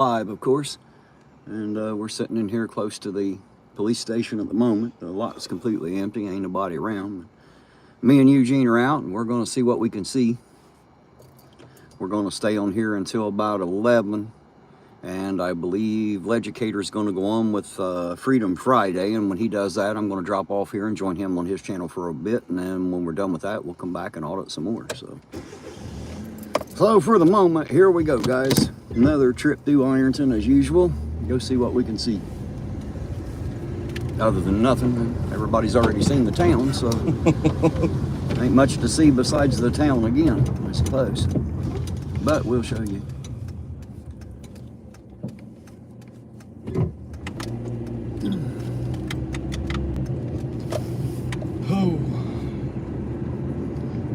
live, of course. And we're sitting in here close to the police station at the moment. The lot is completely empty, ain't nobody around. Me and Eugene are out, and we're going to see what we can see. We're going to stay on here until about 11. And I believe Legicator's going to go on with Freedom Friday, and when he does that, I'm going to drop off here and join him on his channel for a bit, and then when we're done with that, we'll come back and audit some more. So for the moment, here we go, guys. Another trip through Ironton as usual. Go see what we can see. Other than nothing, everybody's already seen the town, so ain't much to see besides the town again, I suppose. But we'll show you. Oh,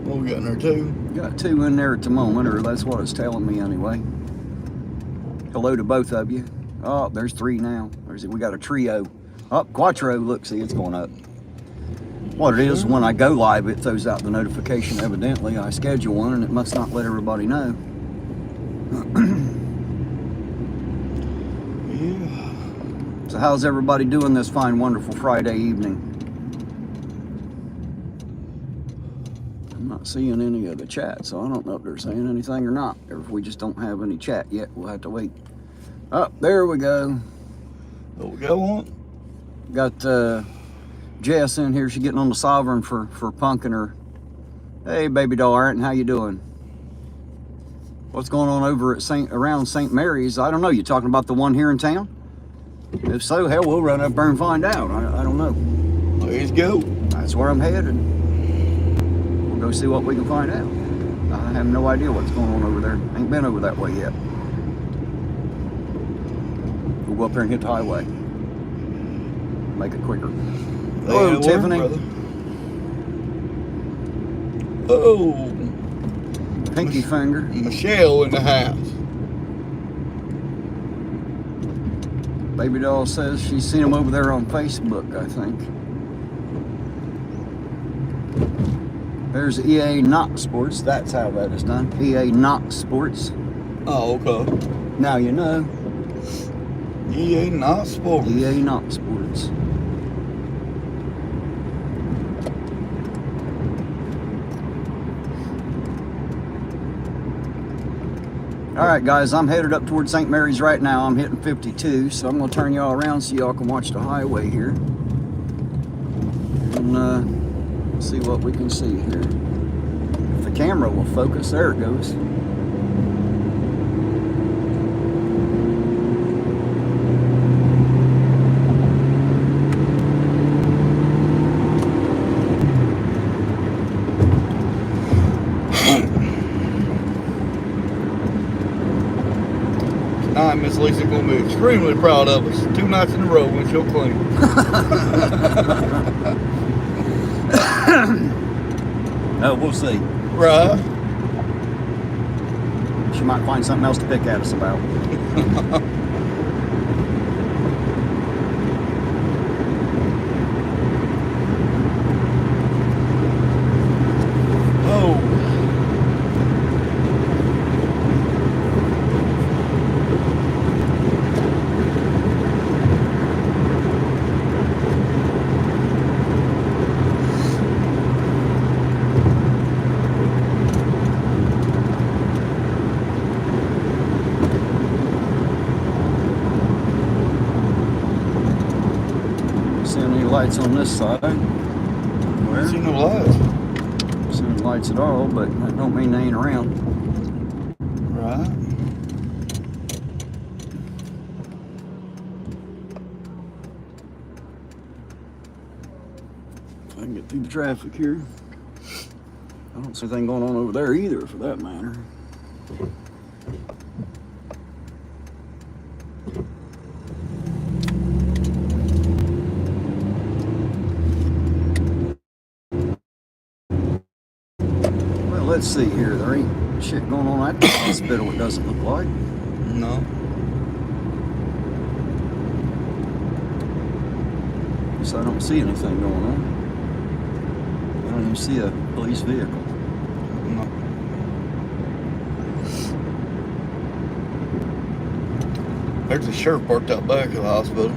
what we got in there, two? Got two in there at the moment, or that's what it's telling me anyway. Hello to both of you. Oh, there's three now. We got a trio. Oh, Quattro, look, see, it's going up. What it is, when I go live, it throws out the notification, evidently. I schedule one, and it must not let everybody know. Yeah. So how's everybody doing this fine, wonderful Friday evening? I'm not seeing any of the chat, so I don't know if they're saying anything or not. Or if we just don't have any chat yet, we'll have to wait. Oh, there we go. What we got on? Got Jess in here. She's getting on the Sovereign for punking her. Hey, baby doll, Ironton, how you doing? What's going on over at around St. Mary's? I don't know. You talking about the one here in town? If so, hell, we'll run up there and find out. I don't know. Let's go. That's where I'm headed. We'll go see what we can find out. I have no idea what's going on over there. Ain't been over that way yet. We'll go up there and hit the highway. Make it quicker. Hello, Tiffany. Oh. Pinky finger. Michelle in the house. Baby doll says she's seen him over there on Facebook, I think. There's EA Not Sports. That's how that is done. EA Not Sports. Oh, okay. Now you know. EA Not Sports. EA Not Sports. All right, guys, I'm headed up towards St. Mary's right now. I'm hitting 52, so I'm going to turn y'all around so y'all can watch the highway here. And see what we can see here. If the camera will focus, there it goes. Miss Lisa's going to be extremely proud of us. 2 nights in a row when she'll clean. Oh, we'll see. Right. She might find something else to pick at us about. Lights on this side. Where? I see no lights. See no lights at all, but that don't mean they ain't around. Right. I can get through the traffic here. I don't see anything going on over there either, for that matter. Let's see here. There ain't shit going on at the hospital, it doesn't look like. No. So I don't see anything going on. I don't even see a police vehicle. No. There's a sheriff parked out back of the hospital.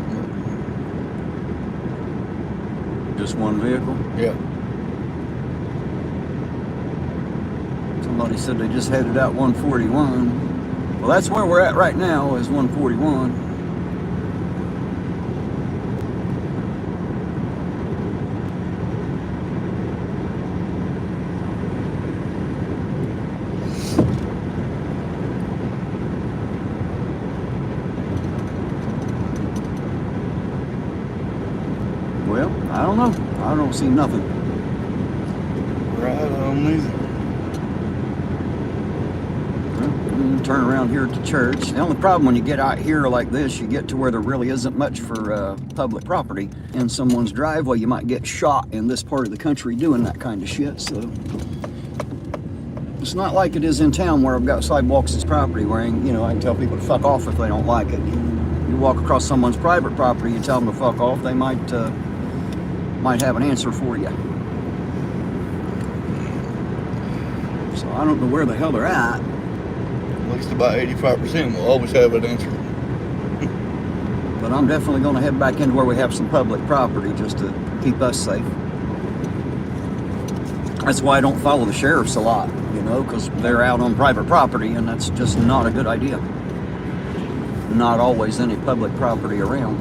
Just one vehicle? Yeah. Somebody said they just headed out 141. Well, that's where we're at right now, is 141. Well, I don't know. I don't see nothing. Right, I don't either. Well, turn around here at the church. The only problem when you get out here like this, you get to where there really isn't much for public property. In someone's driveway, you might get shot in this part of the country doing that kind of shit. So it's not like it is in town where I've got sidewalks as property where I can tell people to fuck off if they don't like it. You walk across someone's private property, you tell them to fuck off, they might have an answer for you. So I don't know where the hell they're at. At least about 85% will always have an answer. But I'm definitely going to head back into where we have some public property just to keep us safe. That's why I don't follow the sheriffs a lot, because they're out on private property, and that's just not a good idea. Not always any public property around.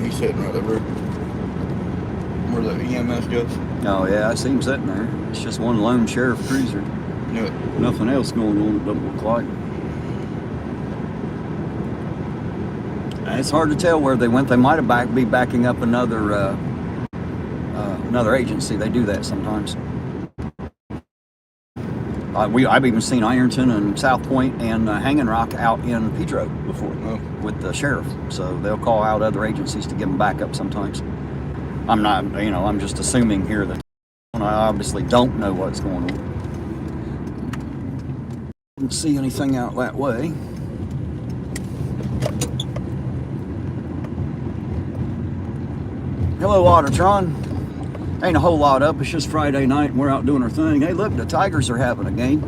He's sitting right over where the EMS goes. Oh yeah, I see him sitting there. It's just one lone sheriff cruiser. Yeah. Nothing else going on, it doesn't look like. It's hard to tell where they went. They might have be backing up another agency. They do that sometimes. I've even seen Ironton and South Point and Hanging Rock out in Pedro before with the sheriff. So they'll call out other agencies to give them backup sometimes. I'm not, I'm just assuming here that I obviously don't know what's going on. Didn't see anything out that way. Hello, Auditron. Ain't a whole lot up. It's just Friday night and we're out doing our thing. Hey, look, the Tigers are having a game.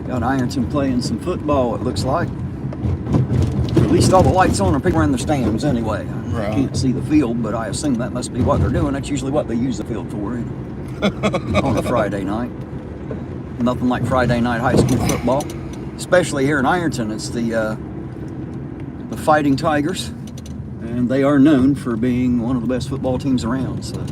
Got Ironton playing some football, it looks like. At least all the lights on are people in the stands anyway. Right. I can't see the field, but I assume that must be what they're doing. That's usually what they use the field for on a Friday night. Nothing like Friday night high school football. Especially here in Ironton, it's the Fighting Tigers. And they are known for being one of the best football teams around. So,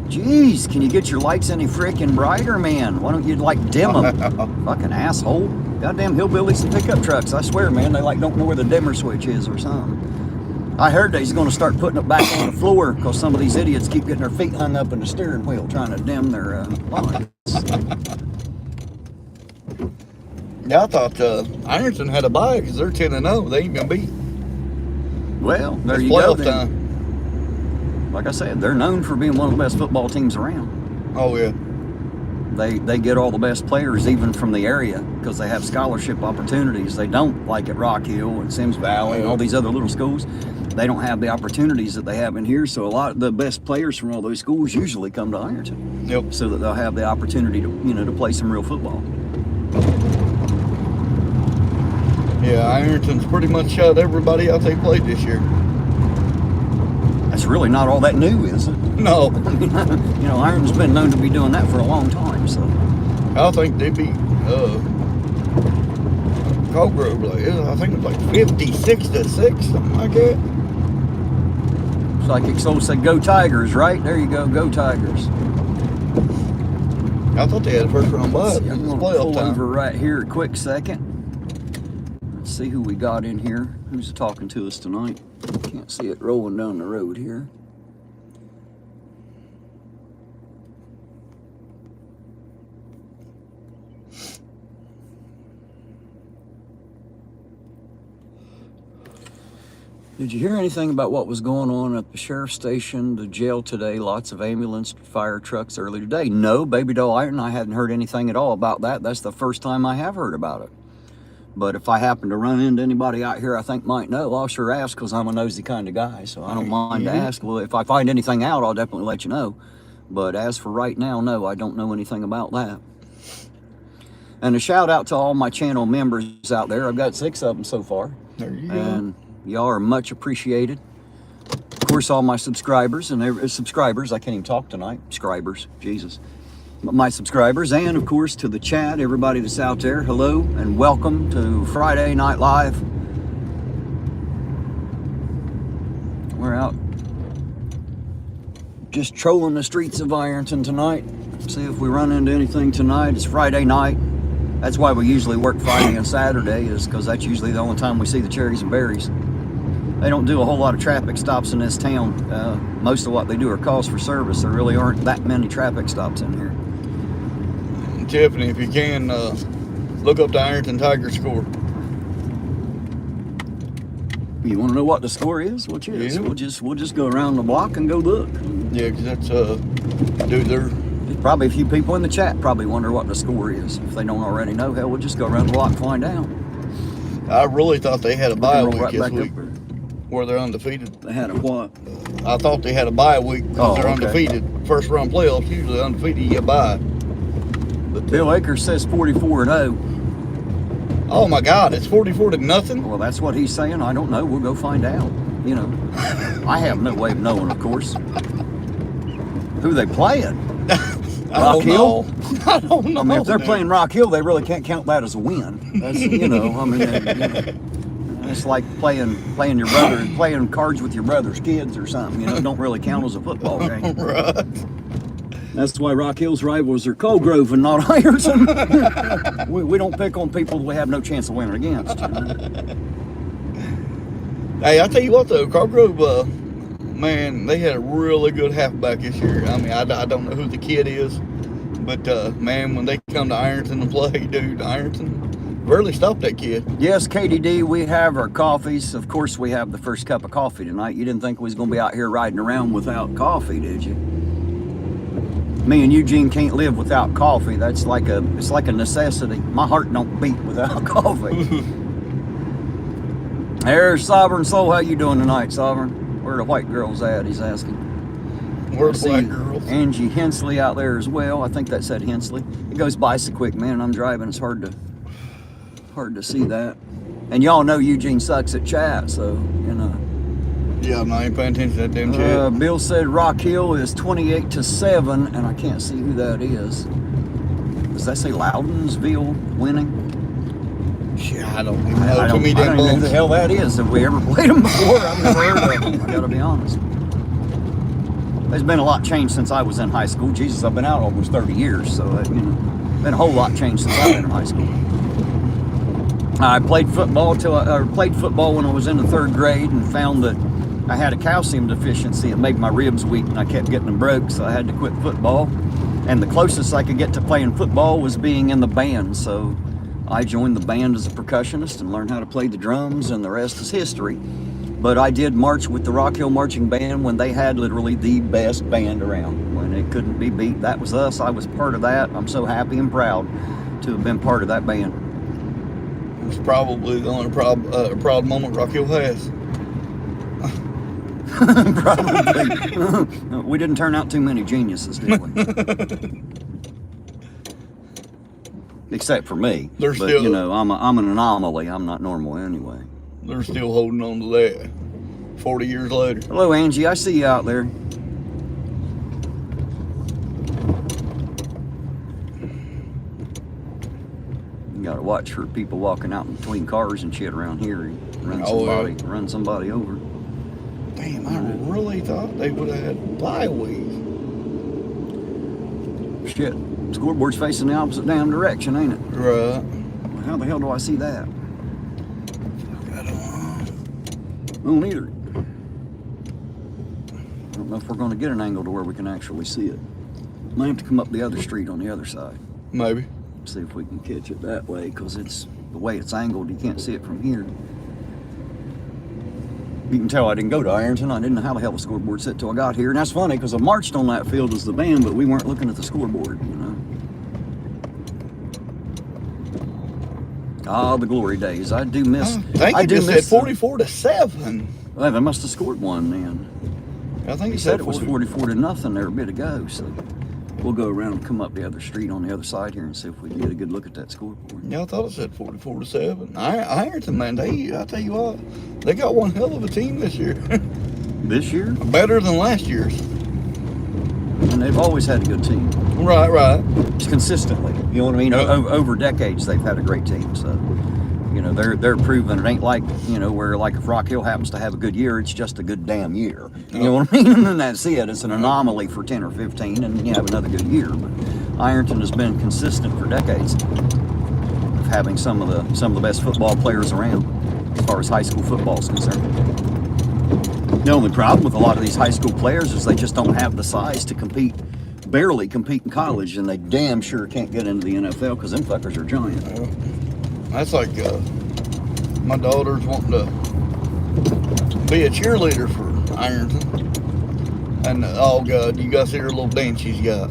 geez, can you get your lights any freaking brighter, man? Why don't you dim them? Fucking asshole. Goddamn hillbillies and pickup trucks. I swear, man, they don't know where the dimmer switch is or something. I heard they's going to start putting it back on the floor because some of these idiots keep getting their feet hung up in the steering wheel trying to dim their lights. Yeah, I thought Ironton had a bye because they're 10-0. They ain't gonna beat. Well, there you go. Then. Like I said, they're known for being one of the best football teams around. Oh yeah. They get all the best players even from the area because they have scholarship opportunities. They don't like at Rock Hill and Sims Valley and all these other little schools. They don't have the opportunities that they have in here. So a lot of the best players from all those schools usually come to Ironton. Yep. So that they'll have the opportunity to to play some real football. Yeah, Ironton's pretty much shut everybody out they played this year. That's really not all that new, is it? No. Ironton's been known to be doing that for a long time, so. I think they beat Cobra, I think it was like 56-6, something like that. Psychic Soul said, "Go Tigers," right? There you go, go Tigers. I thought they had a first round bye. I'm going to pull over right here a quick second. Let's see who we got in here. Who's talking to us tonight? Can't see it rolling down the road here. Did you hear anything about what was going on at the sheriff's station, the jail today? Lots of ambulance, fire trucks early today. No, Baby Doll Iron, I hadn't heard anything at all about that. That's the first time I have heard about it. But if I happen to run into anybody out here I think might know, I'll sure ask because I'm a nosy kind of guy. So I don't mind to ask. Well, if I find anything out, I'll definitely let you know. But as for right now, no, I don't know anything about that. And a shout out to all my channel members out there. I've got 6 of them so far. There you go. And y'all are much appreciated. Of course, all my subscribers and subscribers, I can't even talk tonight. Subscribers, Jesus. But my subscribers, and of course to the chat, everybody that's out there, hello and welcome to Friday Night Live. We're out just trolling the streets of Ironton tonight. See if we run into anything tonight. It's Friday night. That's why we usually work Friday and Saturday, is because that's usually the only time we see the cherries and berries. They don't do a whole lot of traffic stops in this town. Most of what they do are calls for service. There really aren't that many traffic stops in here. Tiffany, if you can, look up the Ironton Tiger score. You want to know what the score is? Which is? Yeah. We'll just go around the block and go look. Yeah, because that's dude, they're There's probably a few people in the chat probably wonder what the score is. If they don't already know, hell, we'll just go around the block and find out. I really thought they had a bye roll week right this back week up there. where they're undefeated. They had a what? I thought they had a bye week because they're okay. undefeated. First round playoffs, usually undefeated, you get bye. But Bill Akers says 44-0. oh my God, it's 44-0. Well, that's what he's saying. I don't know. We'll go find out. You know, I have no way of knowing, of course. Who they playing? Rock Hill? I don't know. I mean, if they're dude. playing Rock Hill, they really can't count that as a win. That's, you know, I mean, it's like playing your brother, playing cards with your brother's kids or something. You know, don't really count as a football game. Right. That's why Rock Hill's rivals are Colgrove and not Ironton. we don't pick on people we have no chance of winning against. You know? Hey, I tell you what though, Cargrove, man, they had a really good halfback this year. I mean, I don't know who the kid is, but man, when they come to Ironton to play, dude, Ironton barely stopped that kid. Yes, KDD, we have our coffees. Of course, we have the first cup of coffee tonight. You didn't think we was going to be out here riding around without coffee, did you? Me and Eugene can't live without coffee. It's like a necessity. My heart don't beat without coffee. There's Sovereign Soul. How you doing tonight, Sovereign? Where are the white girls at? He's asking. Where's the I black see girls? Angie Hensley out there as well. I think that said Hensley. It goes by so quick, man. I'm driving. It's hard to see that. And y'all know Eugene sucks at chat, so you know. Yeah, I'm not even paying attention to that damn chat. Bill said Rock Hill is 28-7, and I can't see who that is. Does that say Loudonsville winning? Yeah, I don't even know. I Too many don't damn even know who the bums. hell that is. Have we ever played them before? I've never heard of them. I gotta be honest. There's been a lot changed since I was in high school. Jesus, I've been out almost 30 years, so you know, been a whole lot changed since I've been in high school. I played football when I was in the 3rd grade and found that I had a calcium deficiency. It made my ribs weak and I kept getting them broke, so I had to quit football. And the closest I could get to playing football was being in the band, so I joined the band as a percussionist and learned how to play the drums, and the rest is history. But I did march with the Rock Hill Marching Band when they had literally the best band around, when it couldn't be beat. That was us. I was part of that. I'm so happy and proud to have been part of that band. It's probably the only proud moment Rock Hill has. Probably. We didn't turn out too many geniuses, did we? Except for me. They're But still- you know, I'm an anomaly. I'm not normal anyway. They're still holding on to that 40 years later. Hello, Angie. I see you out there. You gotta watch for people walking out between cars and shit around here and run somebody over. Damn, I really thought they would have had bye week. Shit. Scoreboard's facing the opposite damn direction, ain't it? Right. How the hell do I see that? I don't know. I don't either. I don't know if we're going to get an angle to where we can actually see it. Might have to come up the other street on the other side. Maybe. See if we can catch it that way, because it's the way it's angled, you can't see it from here. You can tell I didn't go to Ironton. I didn't know how the hell the scoreboard set till I got here. And that's funny, because I marched on that field as the band, but we weren't looking at the scoreboard, you know. Ah, the glory days. I do miss. I think it said 44-7. Well, they must have scored one then. I think He it said it was 44-0 there a bit ago. So We'll go around and come up the other street on the other side here and see if we can get a good look at that scoreboard. Yeah, I thought it said 44-7. Ironton, man, I tell you what, they got one hell of a team this year. This year? Better than last year's. And they've always had a good team. Right. Just consistently. You know what I mean? Over decades, they've had a great team. So, you know, they're proving it ain't like, you know, where like if Rock Hill happens to have a good year, it's just a good damn year. You know what I mean? And that's it. It's an anomaly for 10 or 15, and you have another good year. But Ironton has been consistent for decades of having some of the best football players around as far as high school football is concerned. The only problem with a lot of these high school players is they just don't have the size to barely compete in college, and they damn sure can't get into the NFL because them fuckers are giant. That's like my daughter's wanting to be a cheerleader for Ironton. And oh God, you gotta see her little dance she's got.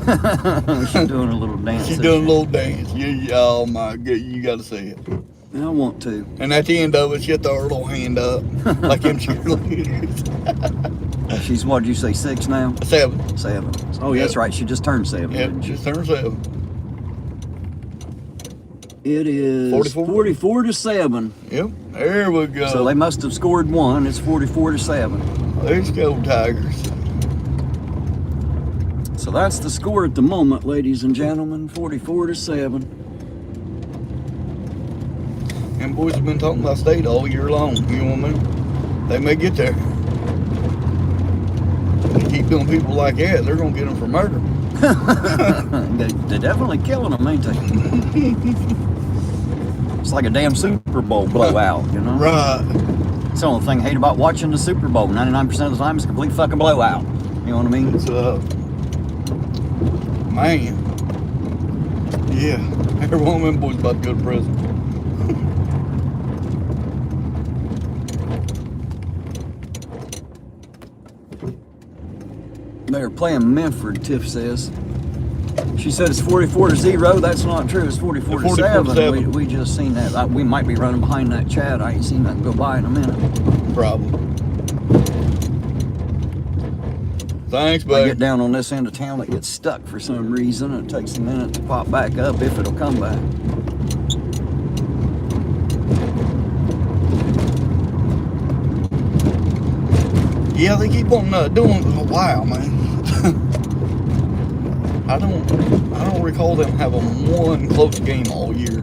She's doing a little dance. She's doing a little dance. Oh my God, you gotta see it. I want to. And at the end of it, she'll throw her little hand up like them cheerleaders. She's, what did you say, 6 now? 7. 7. Oh, yeah, that's right. She just turned 7. Yep, she turned 7. It is 44-7. Yep, there we go. So they must have scored 1. It's 44-7. Let's go, Tigers. So that's the score at the moment, ladies and gentlemen. 44-7. And boys have been talking about state all year long. You know what I mean? They may get there. They keep doing people like that, they're gonna get them for murder. They're definitely killing them, ain't they? It's like a damn Super Bowl blowout, you know? Right. It's the only thing I hate about watching the Super Bowl. 99% of the time, it's a complete fucking blowout. You know what I mean? It's man. Yeah. Every one of them boys about to go to prison. They're playing Memphis, Tiff says. She said it's 44-0. That's not true. It's 44-7. We just seen that. We might be running behind that chat. I ain't seen that go by in a minute. Problem. Thanks, I buddy. get down on this end of town, it gets stuck for some reason. It takes a minute to pop back up if it'll come back. Yeah, they keep on doing. Wow, man. I don't recall them having one close game all year.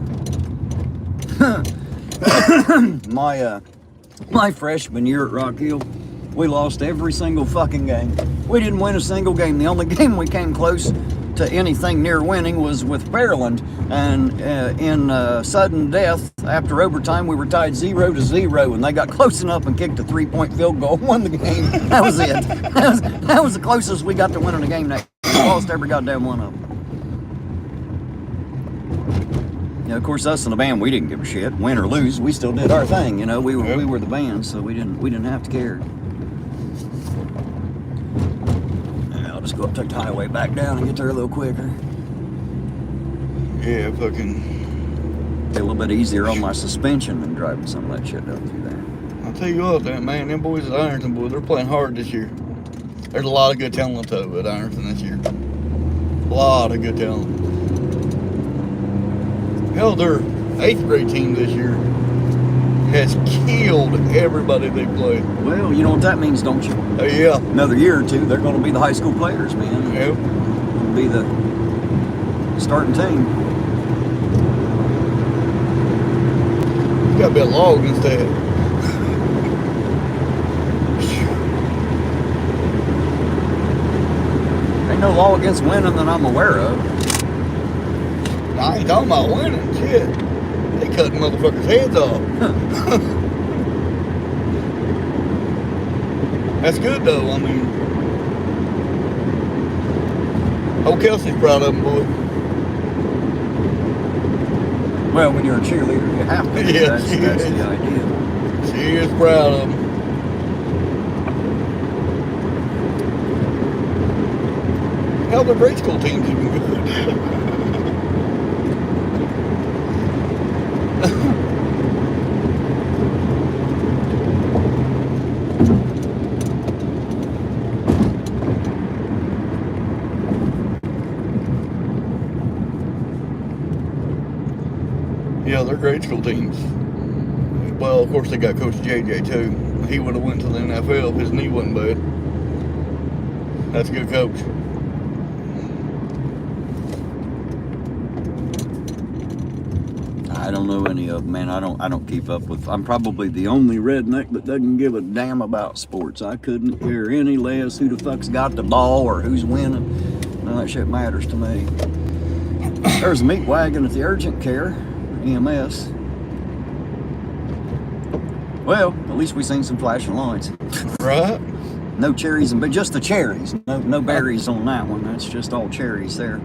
My freshman year at Rock Hill, we lost every single fucking game. We didn't win a single game. The only game we came close to anything near winning was with Maryland, and in sudden death after overtime we were tied 0-0, and they got close enough and kicked a 3-point field goal and won the game. That was it. That was the closest we got to winning a game. That we lost every goddamn one of them. Yeah, of course, us and the band, we didn't give a shit. Win or lose, we still did our thing. You know, we were the band, so we didn't have to care. I'll just go up, take the highway back down, and get there a little quicker. Yeah, fucking. Be a little bit easier on my suspension than driving some of that shit up through there. I'll tell you what, man, them boys at Ironton, boy, they're playing hard this year. There's a lot of good talent though at Ironton this year. A lot of good talent. Hell, their 8th grade team this year has killed everybody they play. Well, you know what that means, don't you? Yeah. Another year or two, they're going to be the high school players, man. Yep. They'll be the starting team. You gotta be a law against that. Ain't no law against winning that I'm aware of. I ain't talking about winning, shit. They cutting motherfuckers' heads off. That's good though, I mean. Oh, Kelsey's proud of him, boy. Well, when you're a cheerleader, you have to. Yeah, that's the idea. She is proud of him. Hell, the grade school team's even good. their grade school teams. Well, of course, they got Coach JJ, too. He would have went to the NFL if his knee wasn't bad. That's a good coach. I don't know any of them, man. I don't keep up with. I'm probably the only redneck that doesn't give a damn about sports. I couldn't care any less who the fuck's got the ball or who's winning. None of that shit matters to me. There's a meat wagon at the urgent care, EMS. Well, at least we seen some flashing lights. Right? No cherries, but just the cherries. No berries on that one. That's just all cherries there.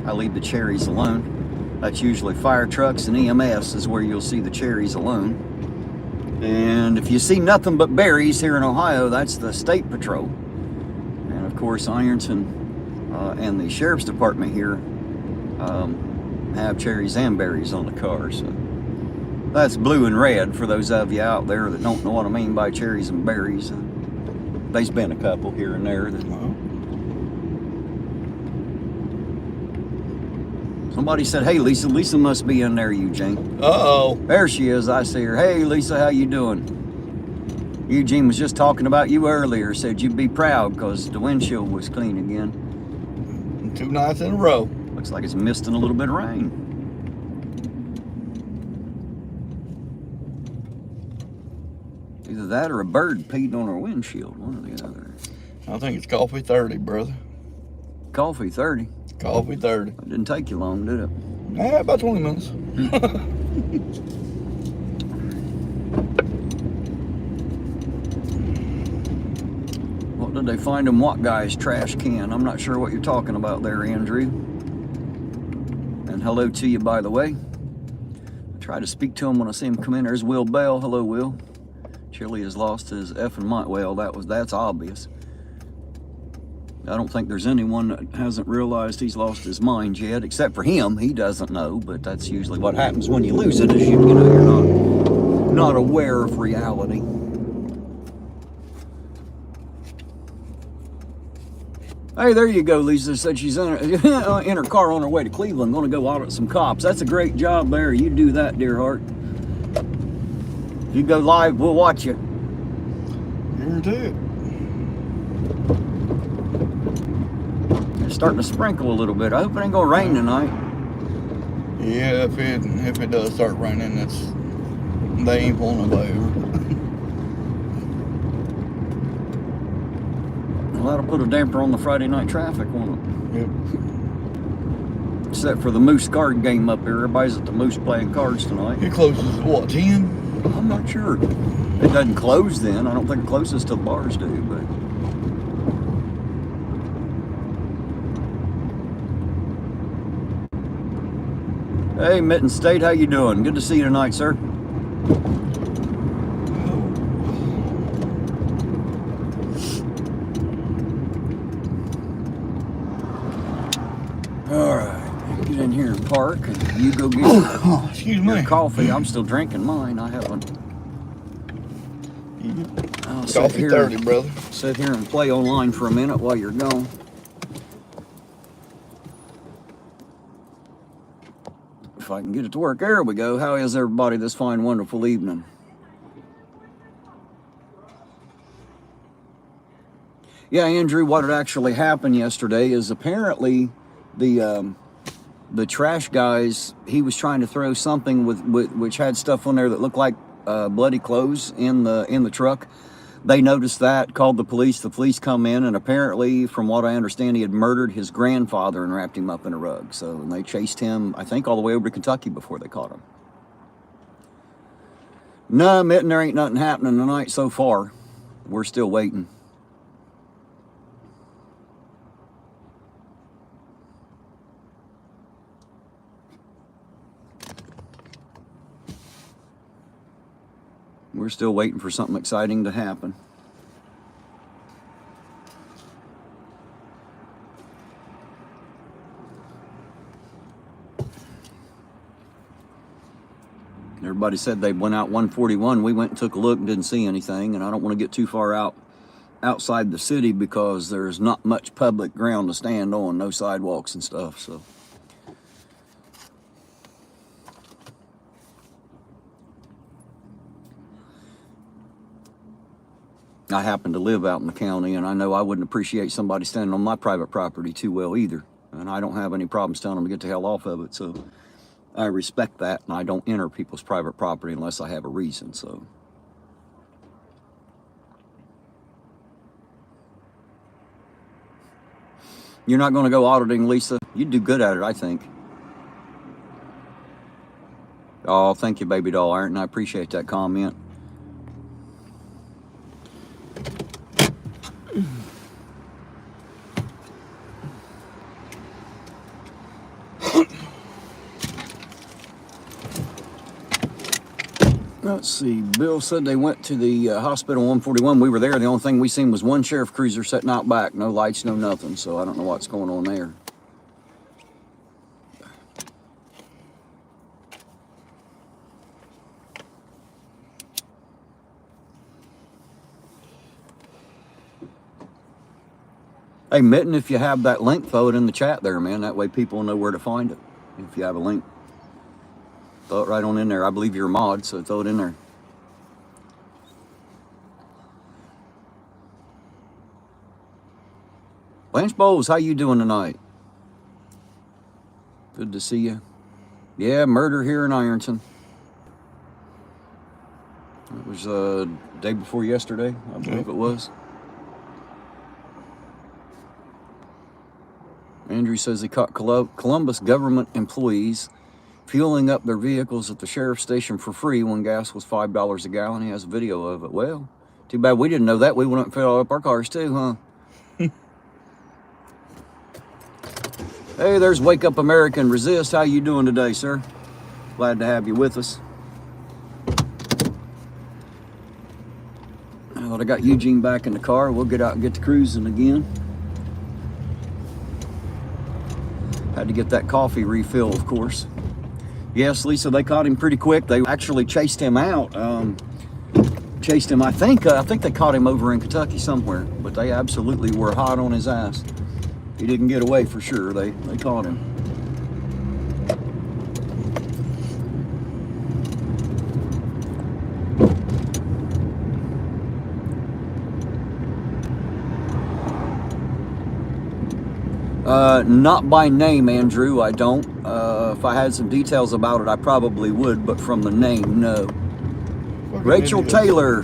I leave the cherries alone. That's usually fire trucks and EMS is where you'll see the cherries alone. And if you see nothing but berries here in Ohio, that's the State Patrol. And of course, Ironton and the Sheriff's Department here have cherries and berries on the car. So that's blue and red for those of you out there that don't know what I mean by cherries and berries. There's been a couple here and there that somebody said, "Hey, Lisa." Lisa must be in there, Eugene. Uh-oh. There she is. I see her. Hey, Lisa, how you doing? Eugene was just talking about you earlier. Said you'd be proud because the windshield was clean again. 2 nights in a row. Looks like it's misting a little bit of rain. Either that or a bird peed on her windshield. One or the other. I think it's coffee 30, brother. Coffee 30. Coffee 30. It didn't take you long, did it? About 20 minutes. What did they find in what guy's trash can? I'm not sure what you're talking about there, Andrew. And hello to you, by the way. I try to speak to him when I see him come in. There's Will Bell. Hello, Will. Chili has lost his effing mind. Well, that's obvious. I don't think there's anyone that hasn't realized he's lost his mind yet, except for him. He doesn't know, but that's usually what happens when you lose it, is you're not aware of reality. Hey, there you go, Lisa said she's in her car on her way to Cleveland, going to go audit some cops. That's a great job there. You do that, dear heart. If you go live, we'll watch you. Guarantee it. It's starting to sprinkle a little bit. I hope it ain't gonna rain tonight. Yeah, if it does start raining, they ain't pulling nobody over. Well, that'll put a damper on the Friday night traffic, won't it? Yep. Except for the Moose card game up here. Everybody's at the Moose playing cards tonight. It closes at what, 10? I'm not sure. It doesn't close then. I don't think it closes till the bars do, but. Hey, Mitten State, how you doing? Good to see you tonight, sir. All right, get in here and park, and you go get Excuse your me. coffee. I'm still drinking mine. I haven't. I'll sit Coffee here, 30, brother. sit here and play online for a minute while you're gone. If I can get it to work. There we go. How is everybody this fine, wonderful evening? Yeah, Andrew, what had actually happened yesterday is apparently the trash guys, he was trying to throw something which had stuff on there that looked like bloody clothes in the truck. They noticed that, called the police. The police come in, and apparently, from what I understand, he had murdered his grandfather and wrapped him up in a rug. So they chased him, I think, all the way over to Kentucky before they caught him. No, Mitten, there ain't nothing happening tonight so far. We're still waiting. We're still waiting for something exciting to happen. Everybody said they went out 141. We went and took a look and didn't see anything. And I don't want to get too far outside the city because there's not much public ground to stand on, no sidewalks and stuff. So I happen to live out in the county, and I know I wouldn't appreciate somebody standing on my private property too well either. And I don't have any problems telling them to get the hell off of it. So I respect that, and I don't enter people's private property unless I have a reason. So. You're not going to go auditing, Lisa? You'd do good at it, I think. Oh, thank you, baby doll, Ironton. I appreciate that comment. Let's see. Bill said they went to the hospital 141. We were there. The only thing we seen was one sheriff cruiser sitting out back. No lights, no nothing. So I don't know what's going on there. Hey, Mitten, if you have that link, throw it in the chat there, man. That way people know where to find it. If you have a link, throw it right on in there. I believe you're a mod, so throw it in there. Blanche Bowles, how you doing tonight? Good to see you. Yeah, murder here in Ironton. It was day before yesterday, I believe it was. Andrew says he caught Columbus government employees fueling up their vehicles at the sheriff's station for free when gas was $5 a gallon. He has a video of it. Well, too bad we didn't know that. We wouldn't fill up our cars too, huh? Hey, there's Wake Up American Resist. How you doing today, sir? Glad to have you with us. Now that I got Eugene back in the car, we'll get out and get to cruising again. Had to get that coffee refill, of course. Yes, Lisa, they caught him pretty quick. They actually chased him out. Chased him, I think they caught him over in Kentucky somewhere, but they absolutely were hot on his ass. He didn't get away for sure. They caught him. Not by name, Andrew, I don't. If I had some details about it, I probably would, but from the name, no. Rachel Taylor.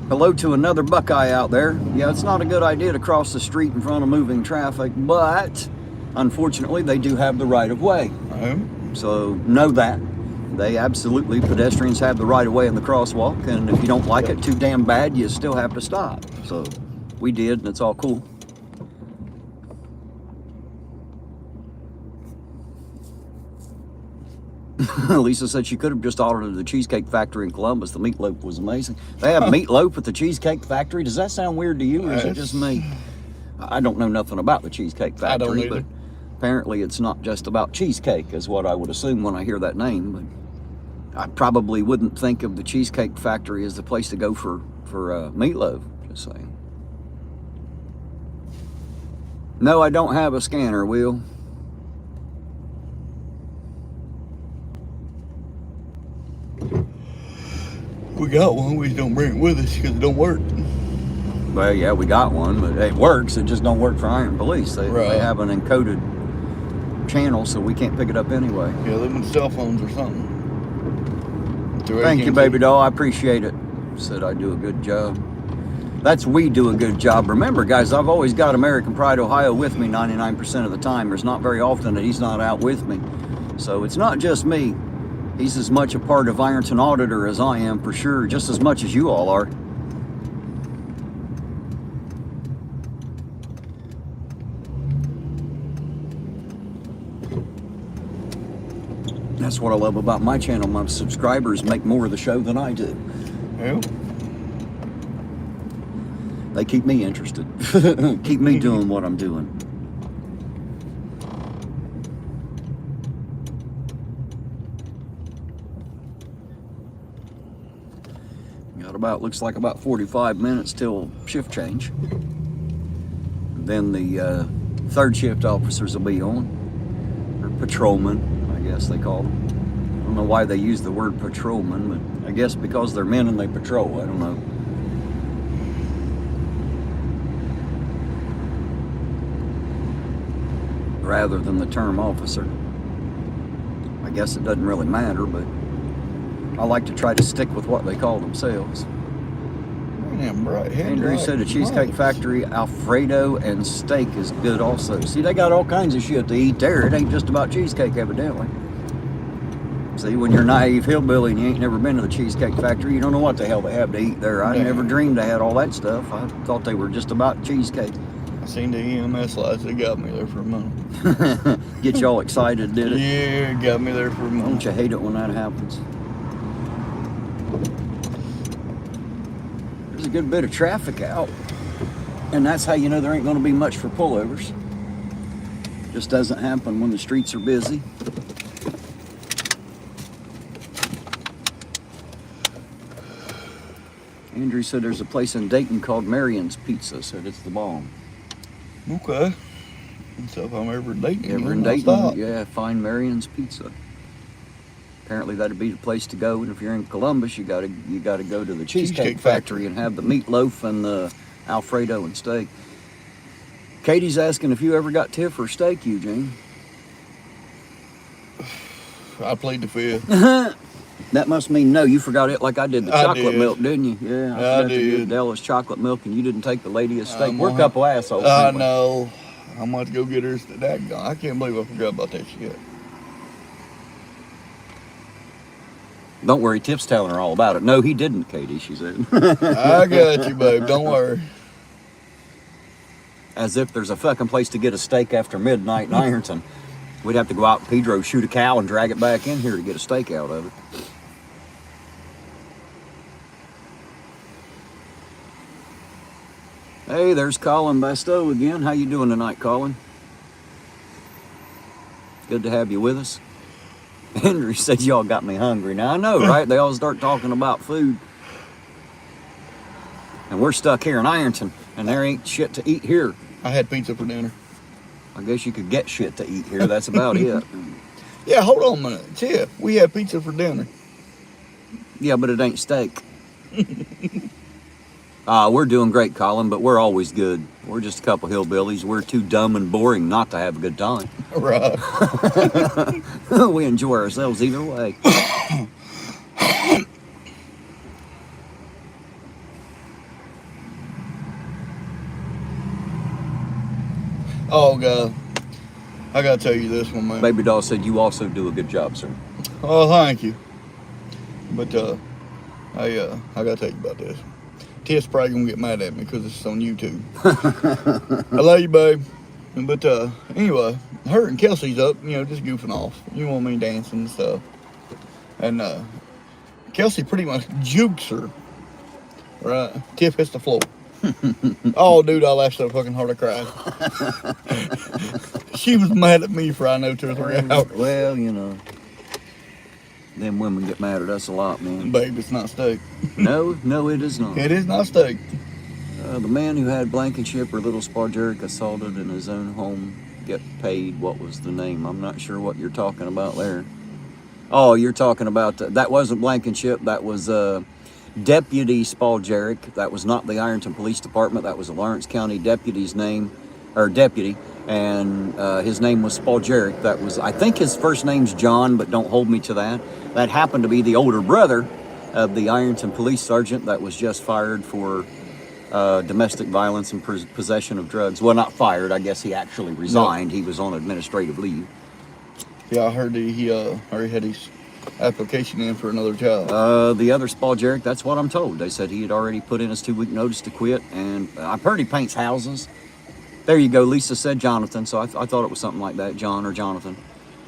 Hello to another Buckeye out there. Yeah, it's not a good idea to cross the street in front of moving traffic, but unfortunately, they do have the right of way. So know that. They absolutely, pedestrians have the right of way in the crosswalk, and if you don't like it too damn bad, you still have to stop. So we did, and it's all cool. Lisa said she could have just audited the Cheesecake Factory in Columbus. The meatloaf was amazing. They have meatloaf at the Cheesecake Factory. Does that sound weird to you, or is it just me? I don't know nothing about the Cheesecake Factory, but apparently it's not just about cheesecake, is what I would assume when I hear that name. But I probably wouldn't think of the Cheesecake Factory as the place to go for meatloaf, just saying. No, I don't have a scanner, Will. We got one, we just don't bring it with us because it don't work. Well, yeah, we got one, but it works. It just don't work for Iron Police. They have an encoded channel, so we can't pick it up anyway. Yeah, they with cell phones or something. Thank you, baby doll. I appreciate it. Said I do a good job. That's we do a good job. Remember, guys, I've always got American Pride Ohio with me 99% of the time. There's not very often that he's not out with me. So it's not just me. He's as much a part of Ironton Auditor as I am, for sure, just as much as you all are. That's what I love about my channel. My subscribers make more of the show than I do. Yeah. They keep me interested. Keep me doing what I'm doing. Looks like about 45 minutes till shift change. Then the third shift officers will be on, or patrolmen, I guess they call them. I don't know why they use the word patrolman, but I guess because they're men and they patrol. I don't know. rather than the term officer. I guess it doesn't really matter, but I like to try to stick with what they call themselves. Damn bright. Andrew said a Cheesecake Factory Alfredo and steak is good also. See, they got all kinds of shit to eat there. It ain't just about cheesecake, evidently. See, when you're a naive hillbilly and you ain't never been to the Cheesecake Factory, you don't know what the hell they have to eat there. I never dreamed they had all that stuff. I thought they were just about cheesecake. I seen the EMS lights. They got me there for a minute. Get y'all excited, did it? Yeah, it got me there for a minute. Don't you hate it when that happens? There's a good bit of traffic out. And that's how you know there ain't going to be much for pullovers. Just doesn't happen when the streets are busy. Andrew said there's a place in Dayton called Marion's Pizza. Said it's the bomb. Okay. So if I'm ever in Dayton, Ever in Dayton, yeah, find Marion's Pizza. Apparently that'd be the place to go. And if you're in Columbus, you gotta go to the Cheesecake Factory and have the meatloaf and the Alfredo and steak. Katie's asking if you ever got tiff or steak, Eugene. I played the fifth. That must mean no. You forgot it like I did the chocolate milk, didn't you? Yeah, I forgot to did. get Della's chocolate milk, and you didn't take the lady a steak. We're a couple assholes. I know. I'm going to go get her. I can't believe I forgot about that shit. Don't worry, Tiff's telling her all about it. No, he didn't, Katie, she said. I got you, babe. Don't worry. As if there's a fucking place to get a steak after midnight in Ironton. We'd have to go out and Pedro shoot a cow and drag it back in here to get a steak out of it. Hey, there's Colin Bastow again. How you doing tonight, Colin? Good to have you with us. Henry said y'all got me hungry. Now, I know, right? They all start talking about food. And we're stuck here in Ironton, and there ain't shit to eat here. I had pizza for dinner. I guess you could get shit to eat here. That's about it. Yeah, hold on a minute. Tiff, we had pizza for dinner. Yeah, but it ain't steak. We're doing great, Colin, but we're always good. We're just a couple hillbillies. We're too dumb and boring not to have a good time. Right. We enjoy ourselves either way. Oh, God. I got to tell you this one, man. Baby doll said you also do a good job, sir. Oh, thank you. But I got to tell you about this. Tiff's probably going to get mad at me because it's on YouTube. I love you, babe. But anyway, her and Kelsey's up, just goofing off. You know what I mean, dancing and stuff. And Kelsey pretty much jukes her. Right? Tiff hits the floor. Oh, dude, I laughed so fucking hard I cried. She was mad at me for, 2 or 3 hours. Well, them women get mad at us a lot, man. Babe, it's not steak. No, it is not. It is not steak. The man who had Blankenship or Little Spargeric assaulted in his own home get paid. What was the name? I'm not sure what you're talking about there. Oh, you're talking about, that wasn't Blankenship. That was Deputy Spargeric. That was not the Ironton Police Department. That was a Lawrence County deputy's name, or deputy. And his name was Spargeric. That was, I think his first name's John, but don't hold me to that. That happened to be the older brother of the Ironton police sergeant that was just fired for domestic violence and possession of drugs. Well, not fired. I guess he actually resigned. No. He was on administrative leave. Yeah, I heard he already had his application in for another job. The other Spargeric, that's what I'm told. They said he had already put in his 2-week notice to quit, and I've heard he paints houses. There you go. Lisa said Jonathan, so I thought it was something like that, John or Jonathan.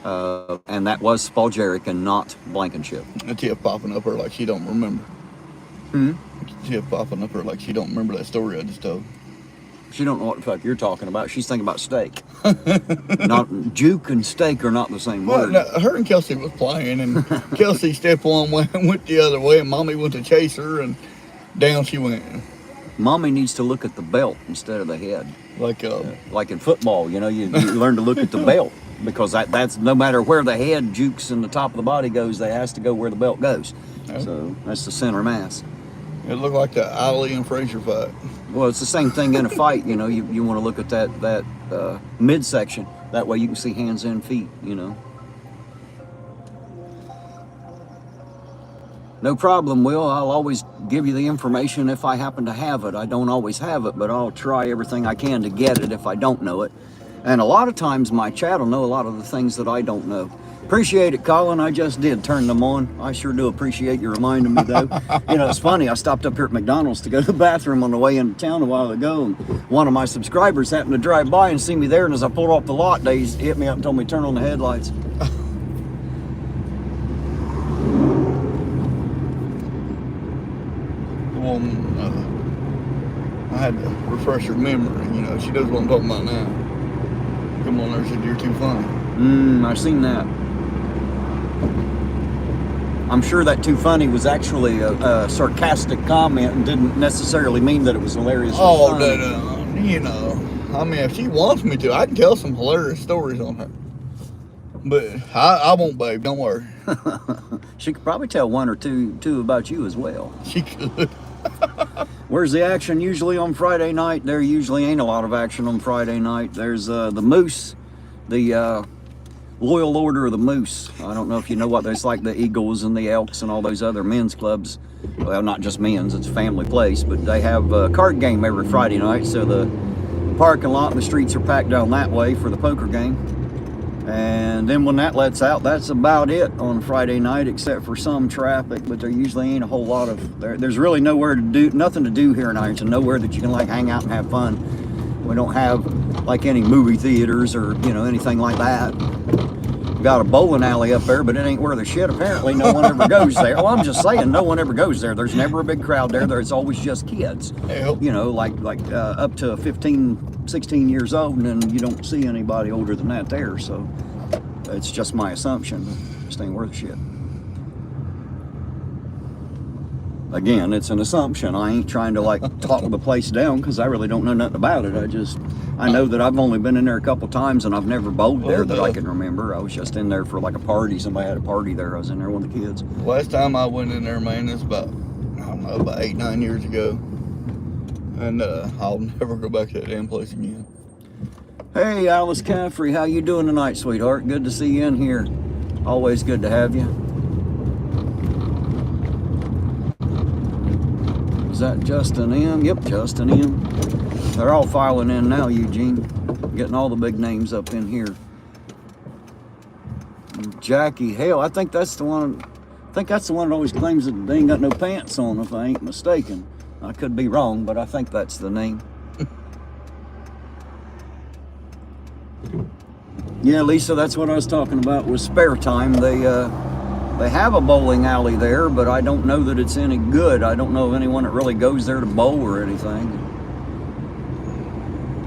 And that was Spargeric and not Blankenship. And Tiff popping up her like she don't remember. Tiff popping up her like she don't remember that story I just told. She don't know what the fuck you're talking about. She's thinking about steak. Not juke and steak are not the same word. No, her and Kelsey was playing, and Kelsey stepped one way and went the other way, and Mommy went to chase her, and down she went. Mommy needs to look at the belt instead of the head. Like in football, you learn to look at the belt, because that's no matter where the head jukes and the top of the body goes, that has to go where the belt goes. Oh. So that's the center mass. It looked like the Ali and Frazier fight. Well, it's the same thing in a fight, you know. You want to look at that midsection. That way you can see hands and feet, you know. No problem, Will. I'll always give you the information if I happen to have it. I don't always have it, but I'll try everything I can to get it if I don't know it. And a lot of times my chat will know a lot of the things that I don't know. Appreciate it, Colin. I just did turn them on. I sure do appreciate you reminding me, though. You know, it's funny. I stopped up here at McDonald's to go to the bathroom on the way into town a while ago, and one of my subscribers happened to drive by and see me there, and as I pulled off the lot, they hit me up and told me to turn on the headlights. I had to refresh her memory. You know, she knows what I'm talking about now. Come on there, she said, "You're too funny." I've seen that. I'm sure that too funny was actually a sarcastic comment and didn't necessarily mean that it was hilarious. Oh, no, you know. I mean, if she wants me to, I can tell some hilarious stories on her. But I won't, babe. Don't worry. She could probably tell one or two about you as well. She could. Where's the action usually on Friday night? There usually ain't a lot of action on Friday night. There's the Moose, the Loyal Order of the Moose. I don't know if you know what that's like, the Eagles and the Elks and all those other men's clubs. Well, not just men's, it's a family place, but they have a card game every Friday night, so the parking lot and the streets are packed down that way for the poker game. And then when that lets out, that's about it on Friday night, except for some traffic, but there usually ain't a whole lot of, there's really nothing to do here in Ironton, nowhere that you can like hang out and have fun. We don't have like any movie theaters or, you know, anything like that. We got a bowling alley up there, but it ain't worth a shit. Apparently no one ever goes there. Well, I'm just saying, no one ever goes there. There's never a big crowd there. There's always just kids, you know, like up to 15, 16 years old, and then you don't see anybody older than that there. So it's just my assumption. It just ain't worth a shit. Again, it's an assumption. I ain't trying to like talk the place down because I really don't know nothing about it. I know that I've only been in there a couple times and I've never bowled there that I can remember. I was just in there for like a party. Somebody had a party there. I was in there with the kids. Last time I went in there, man, it's about, I don't know, about 8, 9 years ago. And I'll never go back to that damn place again. Hey, Alice Caffrey, how you doing tonight, sweetheart? Good to see you in here. Always good to have you. Is that Justin M? Yep, Justin M. They're all filing in now, Eugene. Getting all the big names up in here. Jackie Hale, I think that's the one. That always claims that they ain't got no pants on, if I ain't mistaken. I could be wrong, but I think that's the name. Yeah, Lisa, that's what I was talking about with spare time. They have a bowling alley there, but I don't know that it's any good. I don't know of anyone that really goes there to bowl or anything.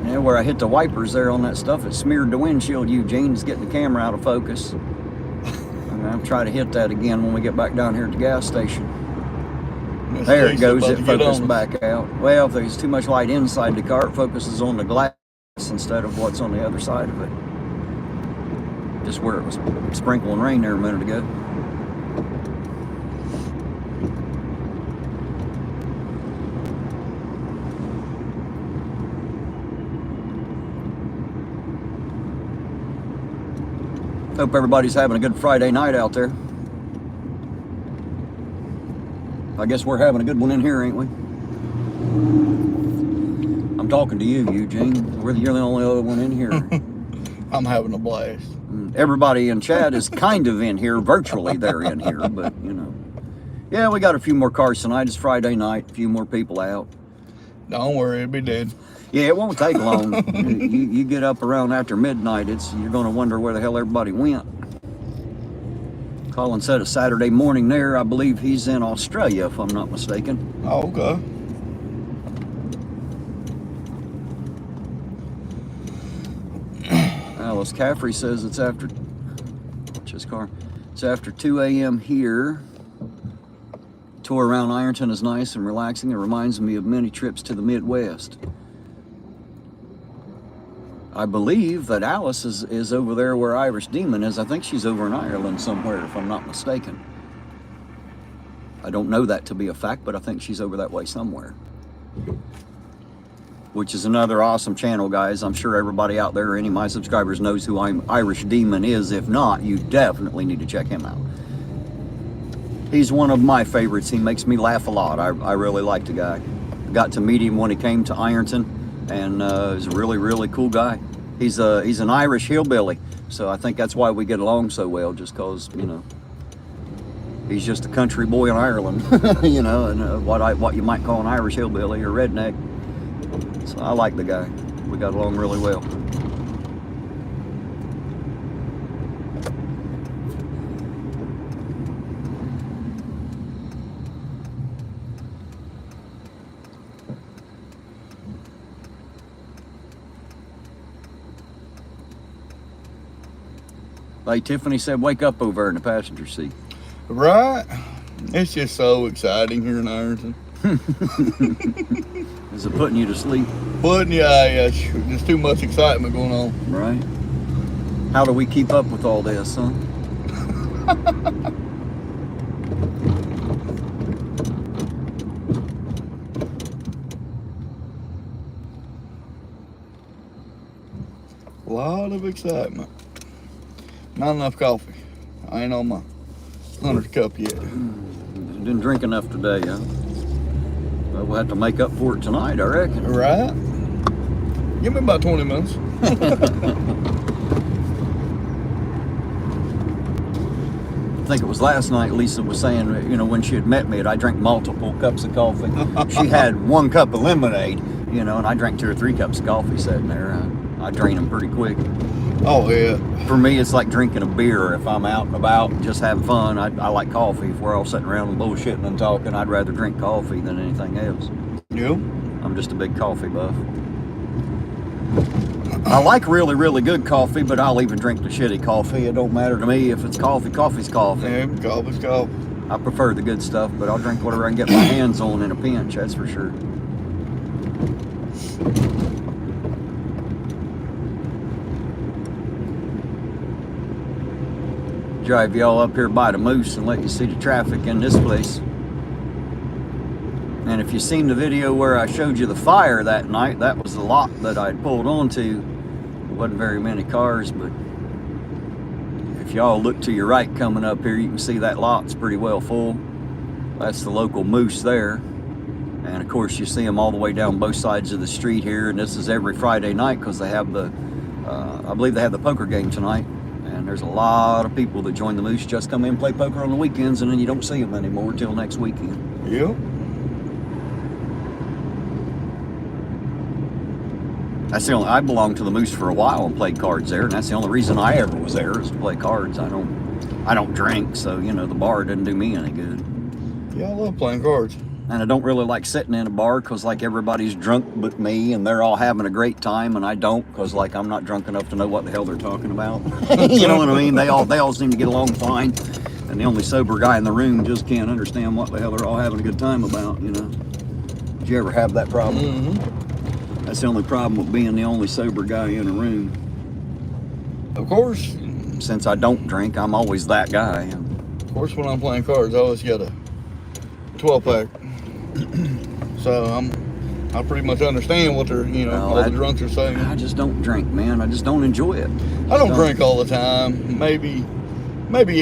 Yeah, where I hit the wipers there on that stuff, it smeared the windshield, Eugene. It's getting the camera out of focus. And I'll try to hit that again when we get back down here at the gas station. There it goes, it focused back out. Well, if there's too much light inside the car, it focuses on the glass instead of what's on the other side of it. Just where it was sprinkling rain there a minute ago. Hope everybody's having a good Friday night out there. I guess we're having a good one in here, ain't we? I'm talking to you, Eugene. You're the only other one in here. I'm having a blast. Everybody in chat is kind of in here. Virtually, they're in here, but, you know. Yeah, we got a few more cars tonight. It's Friday night. A few more people out. Don't worry, it'll be dead. Yeah, it won't take long. you get up around after midnight, you're going to wonder where the hell everybody went. Colin said a Saturday morning there. I believe he's in Australia, if I'm not mistaken. Oh, okay. Alice Caffrey says it's after, what's his car? It's after 2 a.m. here. Tour around Ironton is nice and relaxing. It reminds me of many trips to the Midwest. I believe that Alice is over there where Irish Demon is. I think she's over in Ireland somewhere, if I'm not mistaken. I don't know that to be a fact, but I think she's over that way somewhere. Which is another awesome channel, guys. I'm sure everybody out there, any of my subscribers, knows who Irish Demon is. If not, you definitely need to check him out. He's one of my favorites. He makes me laugh a lot. I really like the guy. Got to meet him when he came to Ironton, and he's a really, really cool guy. He's an Irish hillbilly, so I think that's why we get along so well, just because, you know, he's just a country boy in Ireland, you know, and what you might call an Irish hillbilly or redneck. So I like the guy. We got along really well. Like Tiffany said, wake up over there in the passenger seat. Right? It's just so exciting here in Ironton. Is it putting you to sleep? Yeah, there's too much excitement going on. Right. How do we keep up with all this, huh? A lot of excitement. Not enough coffee. I ain't on my 100th cup yet. Didn't drink enough today, huh? Well, we'll have to make up for it tonight, I reckon. Right? Give me about 20 minutes. I think it was last night Lisa was saying, you know, when she had met me, I drank multiple cups of coffee. She had 1 cup of lemonade, you know, and I drank 2 or 3 cups of coffee sitting there. I drain them pretty quick. Oh, yeah. For me, it's like drinking a beer. If I'm out and about and just having fun, I like coffee. If we're all sitting around and bullshitting and talking, I'd rather drink coffee than anything else. You? I'm just a big coffee buff. I like really, really good coffee, but I'll even drink the shitty coffee. It don't matter to me if it's coffee. Coffee's coffee. Yeah, coffee's coffee. I prefer the good stuff, but I'll drink whatever I can get my hands on in a pinch, that's for sure. Drive y'all up here by the Moose and let you see the traffic in this place. And if you seen the video where I showed you the fire that night, that was the lot that I'd pulled onto. There wasn't very many cars, but if y'all look to your right coming up here, you can see that lot's pretty well full. That's the local Moose there. And of course you see them all the way down both sides of the street here, and this is every Friday night because they have the, I believe they have the poker game tonight. And there's a lot of people that join the Moose, just come in and play poker on the weekends, and then you don't see them anymore till next weekend. Yeah. That's the only, I belonged to the Moose for a while and played cards there, and that's the only reason I ever was there, is to play cards. I don't drink, so you know the bar doesn't do me any good. Yeah, I love playing cards. And I don't really like sitting in a bar because like everybody's drunk but me, and they're all having a great time, and I don't, because like I'm not drunk enough to know what the hell they're talking about. You know what I mean? They all seem to get along fine, and the only sober guy in the room just can't understand what the hell they're all having a good time about. You know? Did you ever have that problem? Mm-hmm. That's the only problem with being the only sober guy in a room. Of course. Since I don't drink, I'm always that guy. Of course, when I'm playing cards, I always get a 12-pack. So I pretty much understand what they're, you know, all the drunks are saying. I just don't drink, man. I just don't enjoy it. I don't drink all the time. Maybe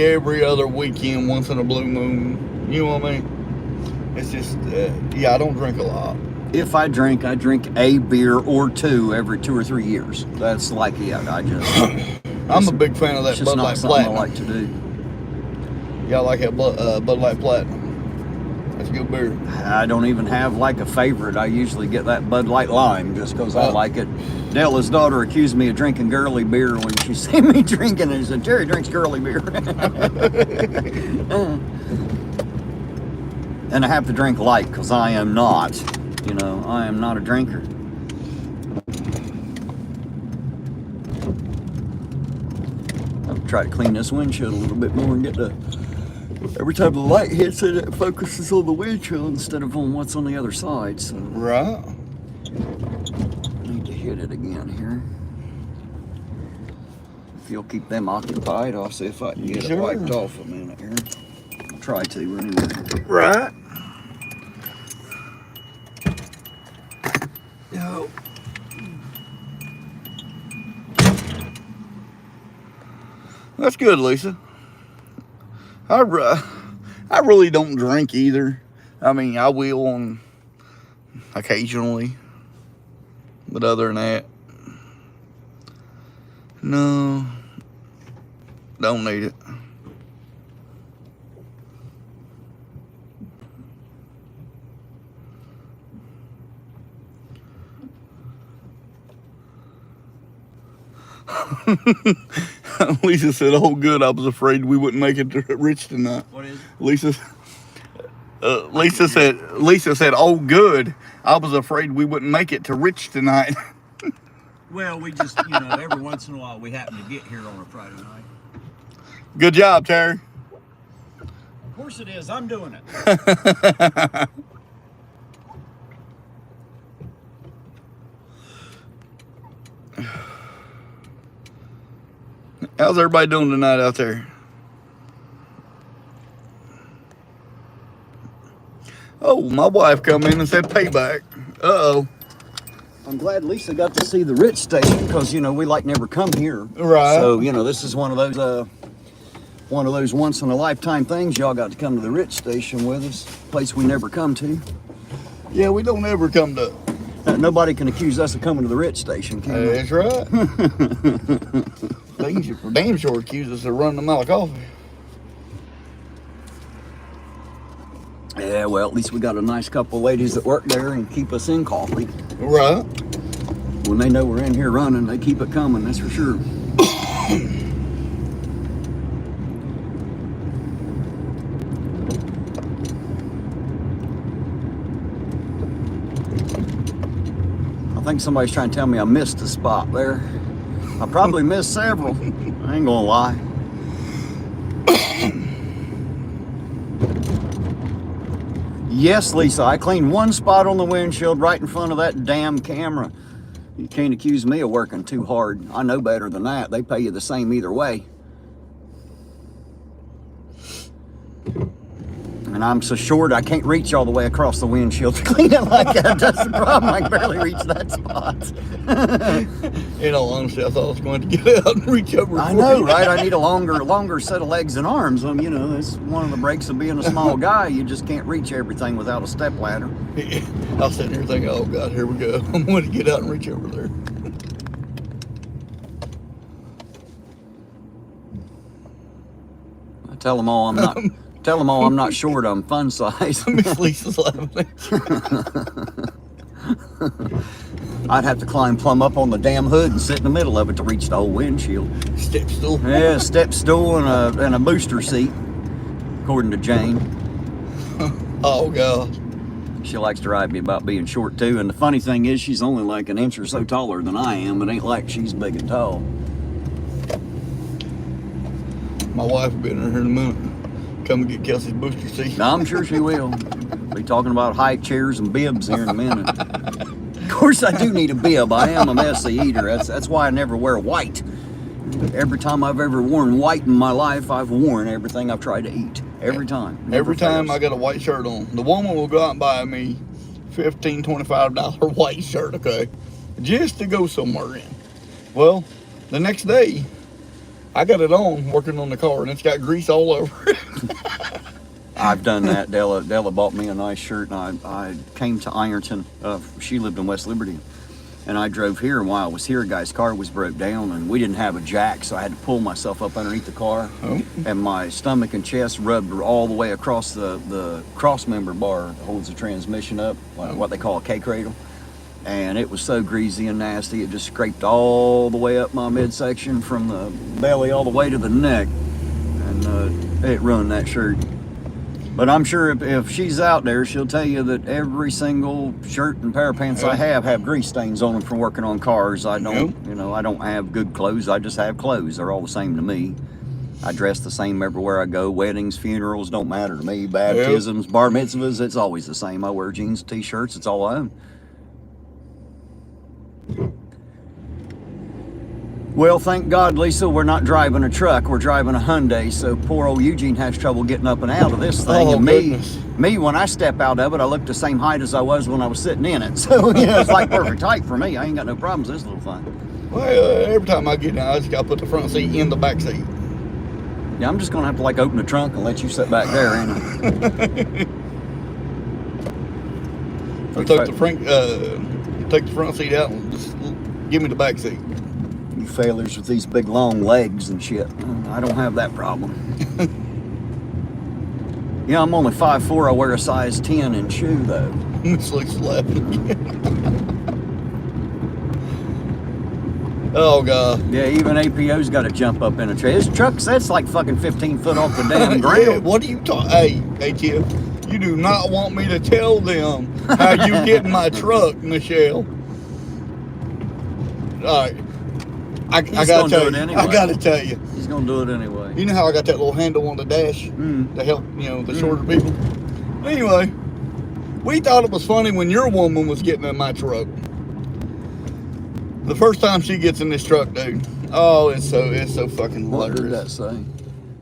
every other weekend, once in a blue moon. You know what I mean? It's just, yeah, I don't drink a lot. If I drink a beer or 2 every 2 or 3 years. That's like, yeah, I'm a big fan of that Bud Light Platinum. I like to do. Yeah, I like that Bud Light Platinum. That's a good beer. I don't even have like a favorite. I usually get that Bud Light Lime just because I like it. Della's daughter accused me of drinking girly beer when she seen me drinking, and she said, "Terry drinks girly beer." And I have to drink light because I am not, you know, I am not a drinker. I'll try to clean this windshield a little bit more and get the, every time the light hits it, it focuses on the windshield instead of on what's on the other side. So right. I need to hit it again here. If you'll keep them occupied, I'll see if I can get it wiped off a minute here. I'll try to anyway. Right. Yo. That's good, Lisa. I really don't drink either. I mean, I will on occasionally, but other than that, no, don't need it. Lisa said, "Oh, good. I was afraid we wouldn't make it to rich tonight." What is it? Lisa said, "Oh, good. I was afraid we wouldn't make it to rich tonight." Well, we just, every once in a while we happen to get here on a Friday night. Good job, Terry. Of course it is. I'm doing it. How's everybody doing tonight out there? Oh, my wife come in and said payback. Uh-oh. I'm glad Lisa got to see the Rich Station because, we never come here. Right. So, this is one of those once in a lifetime things. Y'all got to come to the Rich Station with us. Place we never come to. Yeah, we don't ever come to. Nobody can accuse us of coming to the Rich Station, can they? That's right. They for damn sure accuse us of running them out of coffee. Yeah, well, at least we got a nice couple of ladies that work there and keep us in coffee. Right. When they know we're in here running, they keep it coming, that's for sure. I think somebody's trying to tell me I missed a spot there. I probably missed several. I ain't gonna lie. Yes, Lisa, I cleaned one spot on the windshield right in front of that damn camera. You can't accuse me of working too hard. I know better than that. They pay you the same either way. And I'm so short I can't reach all the way across the windshield to clean it like that. That's the problem. I can barely reach that spot. In all honesty, I thought I was going to get out and reach over. I know, right? I need a longer set of legs and arms. That's one of the breaks of being a small guy. You just can't reach everything without a step ladder. I was sitting here thinking, oh God, here we go. I'm going to get out and reach over there. I tell them all I'm not. Tell them all I'm not short. I'm fun size. Miss Lisa's laughing. I'd have to climb plumb up on the damn hood and sit in the middle of it to reach the whole windshield. Step stool. Yeah, step stool and a booster seat, according to Jane. Oh God. She likes to ride me about being short too. And the funny thing is, she's only like an inch or so taller than I am. It ain't like she's big and tall. My wife will be in here in a minute. Come and get Kelsey's booster seat. I'm sure she will. Be talking about high chairs and bibs here in a minute. Of course, I do need a bib. I am a messy eater. That's why I never wear white. Every time I've ever worn white in my life, I've worn everything I've tried to eat. Every time. Every time I got a white shirt on. The woman will go out and buy me $15, $25 white shirt, okay? Just to go somewhere in. Well, the next day, I got it on working on the car and it's got grease all over it. I've done that. Della bought me a nice shirt and I came to Ironton. She lived in West Liberty. And I drove here, and while I was here, a guy's car was broke down, and we didn't have a jack, so I had to pull myself up underneath the car. Oh. And my stomach and chest rubbed all the way across the cross member bar that holds the transmission up, what they call a K-cradle. And it was so greasy and nasty, it just scraped all the way up my midsection from the belly all the way to the neck. And it ruined that shirt. But I'm sure if she's out there, she'll tell you that every single shirt and pair of pants I have grease stains on them from working on cars. I don't, I don't have good clothes. I just have clothes. They're all the same to me. I dress the same everywhere I go. Weddings, funerals, don't matter to me. Baptisms, bar mitzvahs, it's always the same. I wear jeans, t-shirts. It's all I own. Well, thank God, Lisa, we're not driving a truck. We're driving a Hyundai, so poor old Eugene has trouble getting up and out of this thing. Oh, And goodness. me, when I step out of it, I look the same height as I was when I was sitting in it. So, it's like perfect height for me. I ain't got no problems with this little thing. Well, every time I get in, I just got to put the front seat in the back seat. Yeah, I'm just going to have to, like, open the trunk and let you sit back there, ain't I? Or take the front seat out and just give me the back seat. You failures with these big, long legs and shit. I don't have that problem. Yeah, I'm only 5'4". I wear a size 10 in shoe, though. This looks laughing. Oh, God. Yeah, even APO's got to jump up in a tree. His truck sets like fucking 15 foot off the damn ground. Yeah, what are you talking? Hey, Chip, you do not want me to tell them how you get in my truck, Michelle. All right. I gotta tell you. Anyway. I gotta tell you. He's gonna do it anyway. You know how I got that little handle on the dash to help, the shorter people? Anyway, we thought it was funny when your woman was getting in my truck. The first time she gets in this truck, dude. Oh, it's so fucking What hilarious. did that say?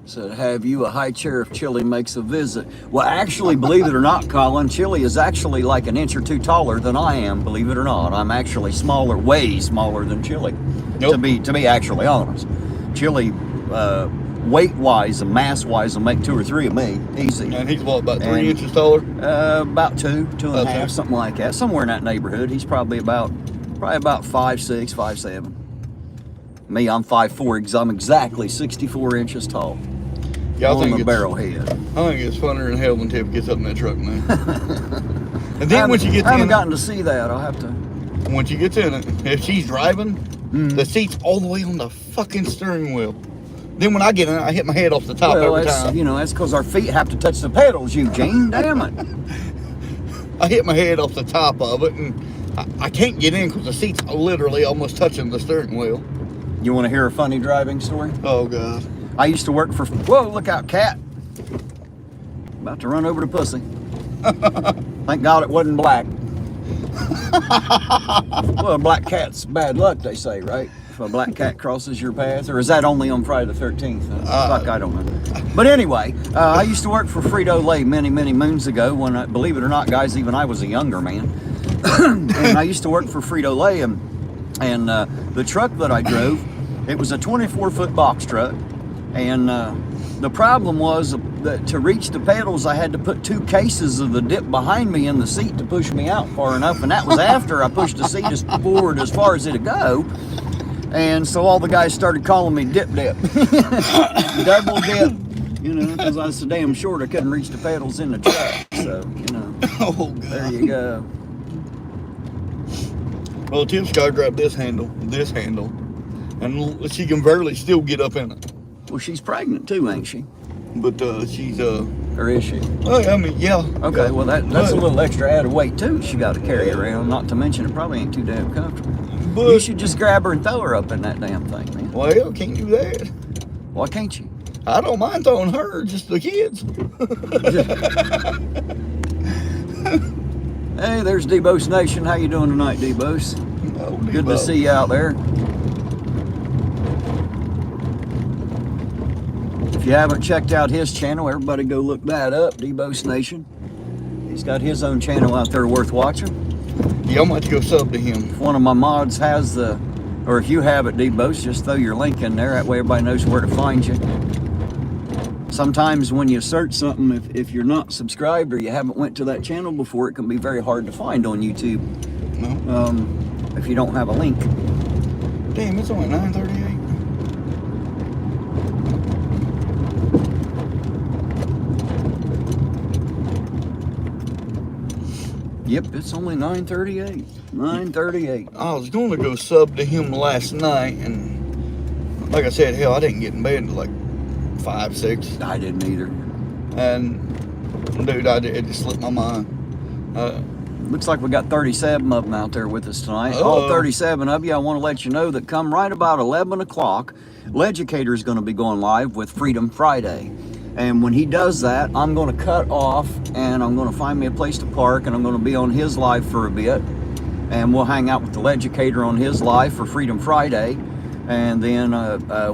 It said, have you a high chair if Chili makes a visit? Well, actually, believe it or not, Colin, Chili is actually like an inch or two taller than I am, believe it or not. I'm actually smaller, way smaller than Chili, Nope. to be actually honest. Chili, weight-wise and mass-wise, will make 2 or 3 of me, easy. And he's what, about 3 And- inches taller? About 2 and a Okay. half, something like that. Somewhere in that neighborhood. He's probably about 5'6", 5'7". Me, I'm 5'4", because I'm exactly 64 inches tall. Yeah, on the barrel head. I think it's funner than hell when Tiff gets up in that truck, man. And then when she gets I haven't in gotten to see that. I'll have to. when she gets in it, if she's driving, the seat's all the way on the fucking steering wheel. Then when I get in it, I hit my head off the top Well, every that's time. that's because our feet have to touch the pedals, Eugene. Damn it. I hit my head off the top of it, and I can't get in because the seat's literally almost touching the steering wheel. You want to hear a funny driving story? Oh, God. I used to work for. Whoa! Look out, cat! About to run over the pussy. Thank God it wasn't black. Well, a black cat's bad luck, they say, right? If a black cat crosses your path, or is that only on Friday the 13th? Fuck, I don't know. But anyway, I used to work for Frito-Lay many, many moons ago. When, believe it or not, guys, even I was a younger man, and I used to work for Frito-Lay, and the truck that I drove, it was a 24-foot box truck, and the problem was that to reach the pedals, I had to put 2 cases of the dip behind me in the seat to push me out far enough, and that was after I pushed the seat forward as far as it'd go. And so all the guys started calling me Dip Dip. Double dip, because I was so damn short I couldn't reach the pedals in the truck. So, Oh, God. there you go. Well, Tiff's got to grab this handle, and she can barely still get up in it. Well, she's pregnant too, ain't she? But she's, Or is she? oh, I mean, yeah. Okay, yeah. well, that's a little extra added weight too she got to carry around, not to mention it probably ain't too damn comfortable. But, You should just grab her and throw her up in that damn thing, man. well, can't do that. Why can't you? I don't mind throwing her, just the kids. Hey, there's Debos Nation. How you doing tonight, Debos? Oh, Good to see you out there. If you haven't checked out his channel, everybody go look that up, Debos Nation. He's got his own channel out there worth watching. Yeah, I'm going to go sub to him. If one of my mods has or if you have it, Debos, just throw your link in there. That way everybody knows where to find you. Sometimes when you search something, if you're not subscribed or you haven't went to that channel before, it can be very hard to find on YouTube. No. If you don't have a link. Damn, it's only 9:38. Yep, it's only 9:38. 9:38. I was going to go sub to him last night, and like I said, hell, I didn't get in bed until like 5, 6. I didn't either. And dude, it just slipped my mind. Looks like we got 37 of them out there with us tonight. All 37 of you, I want to let you know that come right about 11 o'clock, Leducator is going to be going live with Freedom Friday. And when he does that, I'm going to cut off and I'm going to find me a place to park and I'm going to be on his live for a bit. And we'll hang out with the Leducator on his live for Freedom Friday. And then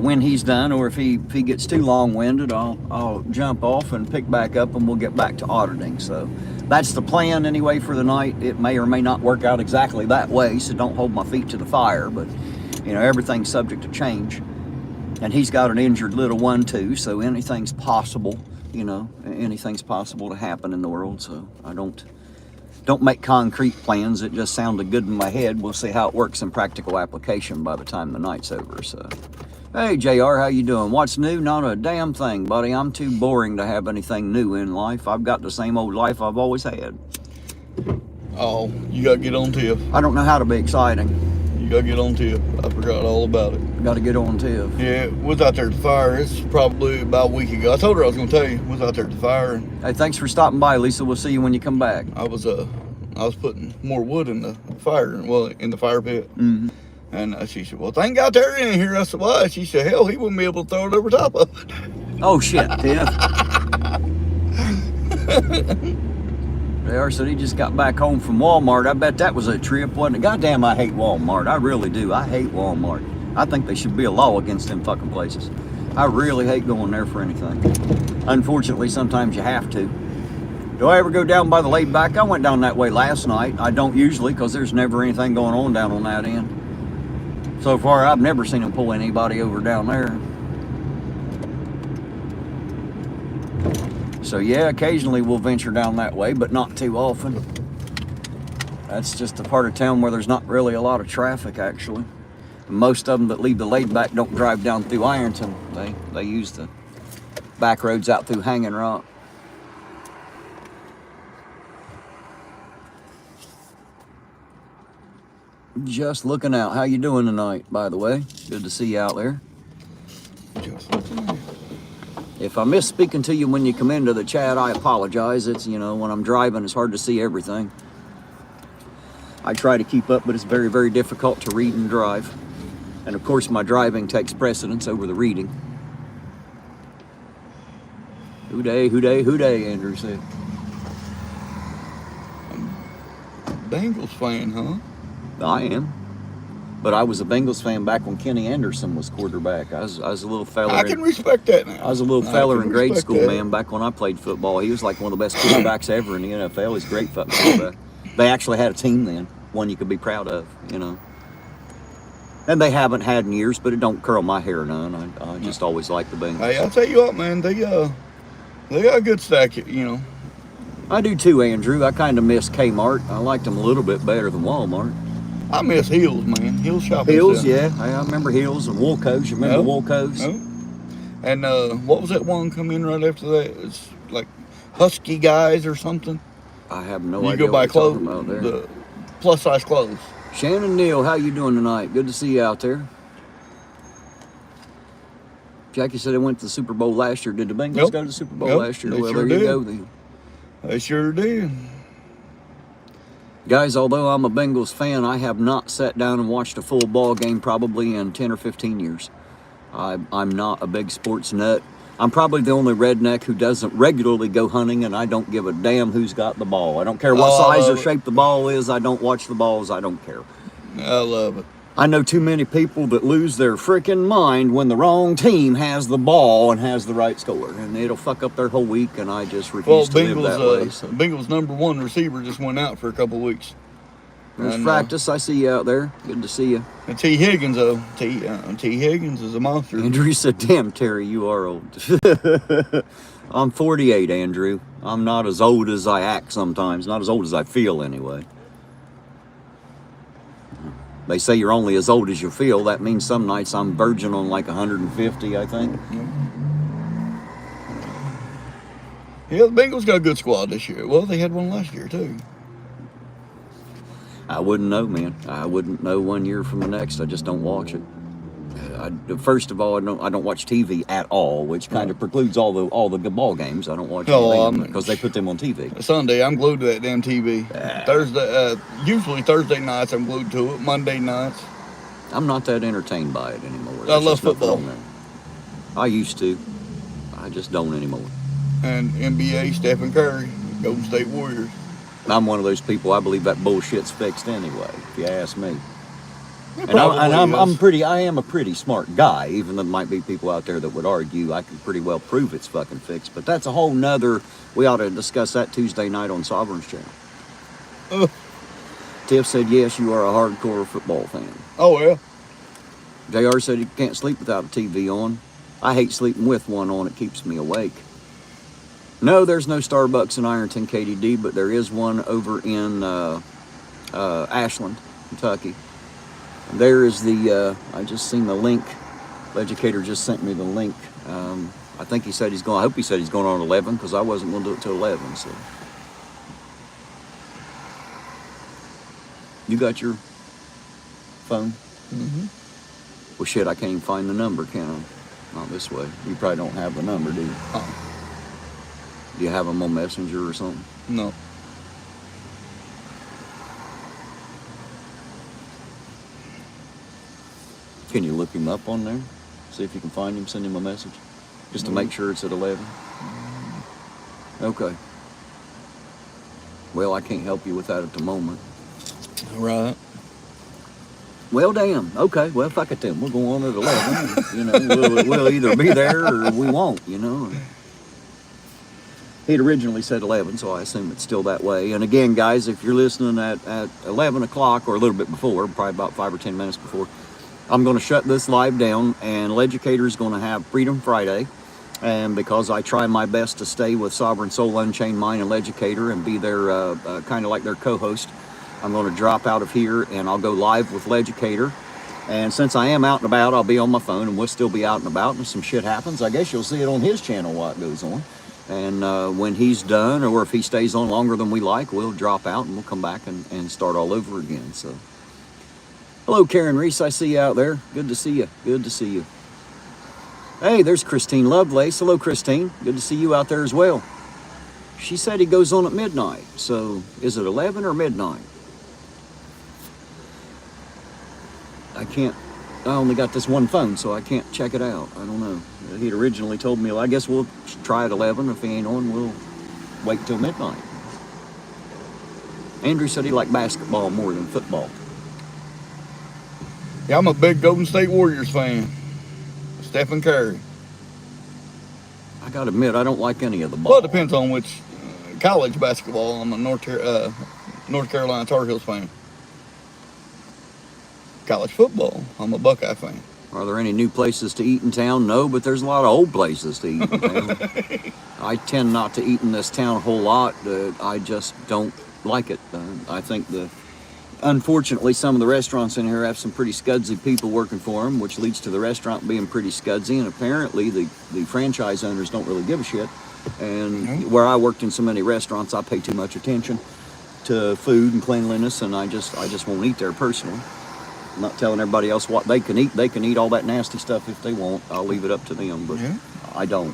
when he's done, or if he gets too long-winded, I'll jump off and pick back up, and we'll get back to auditing. So that's the plan anyway for the night. It may or may not work out exactly that way, so don't hold my feet to the fire. But you know, everything's subject to change. And he's got an injured little one too, so anything's possible. You know, anything's possible to happen in the world. So I don't make concrete plans. It just sounded good in my head. We'll see how it works in practical application by the time the night's over. So, hey JR, how you doing? What's new? Not a damn thing, buddy. I'm too boring to have anything new in life. I've got the same old life I've always had. Oh, you gotta get on TIFF. I don't know how to be exciting. You gotta get on TIFF. I forgot all about it. Got to get on TIFF. Yeah, was out there at the fire. It's probably about a week ago. I told her I was gonna tell you. Was out there at the fire. And Hey, thanks for stopping by, Lisa. We'll see you when you come back. I was putting more wood in the fire, well, in the fire pit. Mm-hmm. And she said, well, thank God they're in here. I said, why? She said, hell, he wouldn't be able to throw it over top of it. Oh shit, Tiff. JR said he just got back home from Walmart. I bet that was a trip, wasn't it? Goddamn, I hate Walmart. I really do. I hate Walmart. I think there should be a law against them fucking places. I really hate going there for anything. Unfortunately, sometimes you have to. Do I ever go down by the laid back? I went down that way last night. I don't usually, because there's never anything going on down on that end. So far, I've never seen them pull anybody over down there. So yeah, occasionally we'll venture down that way, but not too often. That's just the part of town where there's not really a lot of traffic, actually. Most of them that leave the laid back don't drive down through Ironton. They use the back roads out through Hanging Rock. Just looking out. How you doing tonight, by the way? Good to see you out there. Just looking out. If I miss speaking to you when you come into the chat, I apologize. It's, you know, when I'm driving, it's hard to see everything. I try to keep up, but it's very, very difficult to read and drive. And of course, my driving takes precedence over the reading. Hoo-day, hoo-day, hoo-day, Andrew said. Bengals fan, huh? I am. But I was a Bengals fan back when Kenny Anderson was quarterback. I was a little fella. I can respect that now. I was a little feller in grade school, man, back when I played football. He was like one of the best quarterbacks ever in the NFL. He's a great fucking quarterback. They actually had a team then, one you could be proud of, you know. And they haven't had in years, but it don't curl my hair none. I just always liked the Bengals. Hey, I'll tell you what, man, they got a good stack, you know. I do too, Andrew. I kind of miss Kmart. I liked them a little bit better than Walmart. I miss Hills, man. Hills shopping. Hills, yeah. I remember Hills and Woolco's. You remember Woolco's? No. And what was that one come in right after that? It's like Husky Guys or something. I have no You idea go buy what you're clothes, talking about there. the plus size clothes. Shannon Neal, how you doing tonight? Good to see you out there. Jackie said they went to the Super Bowl last year. Did the Bengals go to the Super Bowl last year? They Well, sure there you did. go then. They sure did. Guys, although I'm a Bengals fan, I have not sat down and watched a full ball game probably in 10 or 15 years. I'm not a big sports nut. I'm probably the only redneck who doesn't regularly go hunting, and I don't give a damn who's got the ball. I don't care what size or shape the ball is. I don't watch the balls. I don't care. I love it. I know too many people that lose their freaking mind when the wrong team has the ball and has the right score, and it'll fuck up their whole week, and I just refuse to live that way. So. Bengals #1 receiver just went out for a couple weeks. There's practice. I see you out there. Good to see you. And T. Higgins, though. T. Higgins is a monster. Andrew said, damn, Terry, you are old. I'm 48, Andrew. I'm not as old as I act sometimes. Not as old as I feel, anyway. They say you're only as old as you feel. That means some nights I'm verging on like 150, I think. Yeah, the Bengals got a good squad this year. Well, they had one last year, too. I wouldn't know, man. I wouldn't know one year from the next. I just don't watch it. First of all, I don't watch TV at all, which kind of precludes all the ball games. I don't watch TV because they put them on TV. Sunday, I'm glued to that damn TV. Thursday, usually Thursday nights, I'm glued to it. Monday nights. I'm not that entertained by it anymore. I love football. I used to. I just don't anymore. And NBA, Stephen Curry, Golden State Warriors. I'm one of those people, I believe that bullshit's fixed anyway, if you ask me. And I am a pretty smart guy, even though there might be people out there that would argue I can pretty well prove it's fucking fixed. But that's a whole nother, we ought to discuss that Tuesday night on Sovereign's channel. Tiff said, yes, you are a hardcore football fan. Oh, yeah. JR said he can't sleep without a TV on. I hate sleeping with one on, it keeps me awake. No, there's no Starbucks in Ironton, KDD, but there is one over in Ashland, Kentucky. There is the, I just seen the link. The educator just sent me the link. I think he said I hope he said he's going on 11, because I wasn't going to do it till 11, so. You got your phone? Mm-hmm. Well, shit, I can't even find the number, can I? Not this way. You probably don't have the number, do you? Do you have them on Messenger or something? No. Can you look him up on there? See if you can find him, send him a message? Just to make sure it's at 11? Okay. Well, I can't help you with that at the moment. Right. Well, damn. Okay. Well, fuck it then. We'll go on at 11. You know, we'll either be there or we won't, you know. He'd originally said 11, so I assume it's still that way. And again, guys, if you're listening at 11 o'clock or a little bit before, probably about 5 or 10 minutes before, I'm going to shut this live down, and Leducator is going to have Freedom Friday. And because I try my best to stay with Sovereign Soul, Unchained Mind, and Leducator and be their kind of like their co-host, I'm going to drop out of here and I'll go live with Leducator. And since I am out and about, I'll be on my phone and we'll still be out and about. And if some shit happens, I guess you'll see it on his channel while it goes on. And when he's done, or if he stays on longer than we like, we'll drop out and we'll come back and start all over again. So, hello, Karen Reese. I see you out there. Good to see you. Good to see you. Hey, there's Christine Lovelace. Hello, Christine. Good to see you out there as well. She said he goes on at midnight. So, is it 11 or midnight? I only got this one phone, so I can't check it out. I don't know. He'd originally told me, well, I guess we'll try at 11. If he ain't on, we'll wait till midnight. Andrew said he liked basketball more than football. Yeah, I'm a big Golden State Warriors fan. Stephen Curry. I gotta admit, I don't like any of the ball. Well, it depends on which college basketball. I'm a North Carolina Tar Heels fan. College football, I'm a Buckeye fan. Are there any new places to eat in town? No, but there's a lot of old places to eat in town. I tend not to eat in this town a whole lot. I just don't like it. I think unfortunately, some of the restaurants in here have some pretty scudsy people working for them, which leads to the restaurant being pretty scudsy. And apparently, the franchise owners don't really give a shit. And where I worked in so many restaurants, I pay too much attention to food and cleanliness, and I just won't eat there personally. I'm not telling everybody else what they can eat. They can eat all that nasty stuff if they want. I'll leave it up to them, but I don't.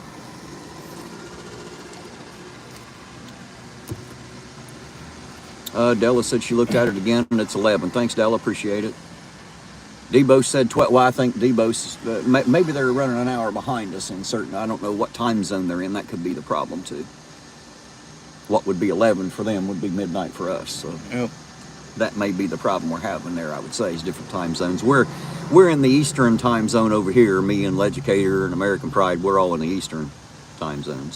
Della said she looked at it again, and it's 11. Thanks, Della. Appreciate it. Debo said 12. Well, I think Debo, maybe they're running an hour behind us in certain, I don't know what time zone they're in. That could be the problem, too. What would be 11 for them would be midnight for us, so. Yep. That may be the problem we're having there, I would say, is different time zones. We're in the Eastern time zone over here. Me and Leducator and American Pride, we're all in the Eastern time zone.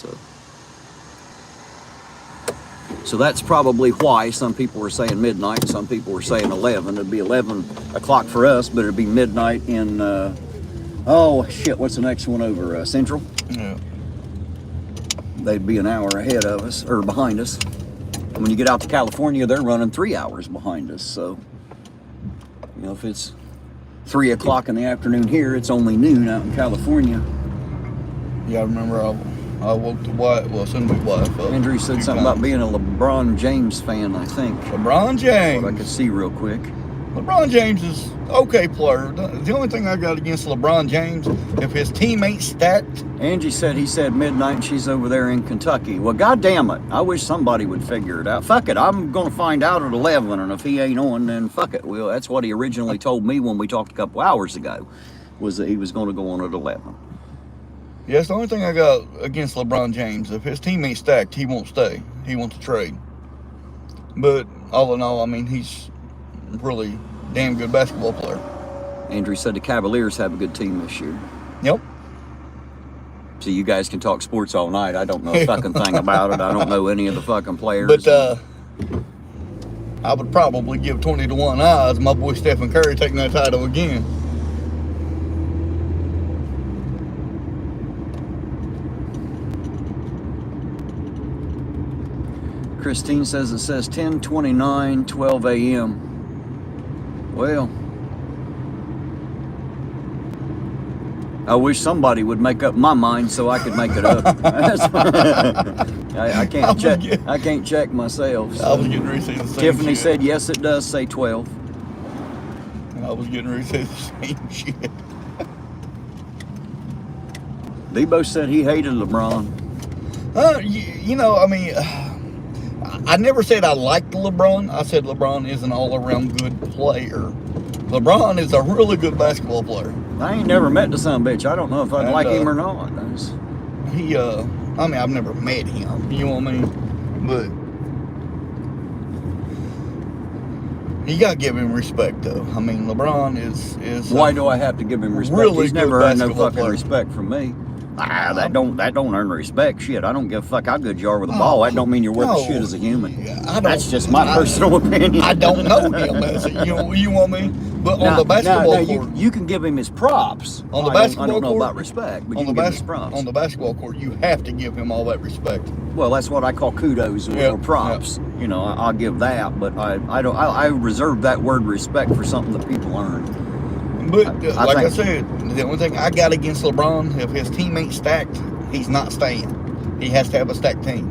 So that's probably why some people were saying midnight, some people were saying 11. It'd be 11 o'clock for us, but it'd be midnight in, oh, shit, what's the next one over? Central? Yeah. They'd be an hour ahead of us, or behind us. When you get out to California, they're running 3 hours behind us. So, you know, if it's 3 o'clock in the afternoon here, it's only noon out in California. Yeah, I remember I woke the wife, well, soon to be wife up. Andrew said something about being a LeBron James fan, I think. LeBron James. What I could see real quick. LeBron James is okay player. The only thing I got against LeBron James, if his team ain't stacked. Angie said he said midnight and she's over there in Kentucky. Well, goddamn it. I wish somebody would figure it out. Fuck it. I'm going to find out at 11, and if he ain't on, then fuck it. Well, that's what he originally told me when we talked a couple hours ago, was that he was going to go on at 11. Yeah, it's the only thing I got against LeBron James. If his team ain't stacked, he won't stay. He wants to trade. But all in all, I mean, he's really damn good basketball player. Andrew said the Cavaliers have a good team this year. Yep. So you guys can talk sports all night. I don't know a fucking thing about it. I don't know any of the fucking players. But I would probably give 20 to 1 odds my boy Stephen Curry taking that title again. Christine says it says 10:29, 12 a.m. Well, I wish somebody would make up my mind so I could make it up. I can't check. I can't check myself. So. I was getting ready to say the same Tiffany shit. said yes, it does say 12. I was getting ready to say the same shit. Debo said he hated LeBron. You know, I mean, I never said I liked LeBron. I said LeBron is an all-around good player. LeBron is a really good basketball player. I ain't never met the son bitch. I don't know if I'd And, like him or not. He, I mean, I've never met him. You know what I mean? But you gotta give him respect, though. I mean, LeBron is. Why do I have to give him respect? Really He's good never earned no basketball fucking player. respect from me. That don't earn respect. Shit, I don't give a fuck how good you are with a ball. That don't mean you're worth a shit as a human. That's just my personal opinion. I don't know him. You want me? But on the basketball court, you can give him his props. On the I basketball don't know court, about respect, but on you can the give him his props. on the basketball court, you have to give him all that respect. Well, that's what I call kudos or props. Yep. You know, I'll give that, but I don't. I reserve that word respect for something that people earn. But like I think- said, the only thing I got against LeBron, if his team ain't stacked, he's not staying. He has to have a stacked team.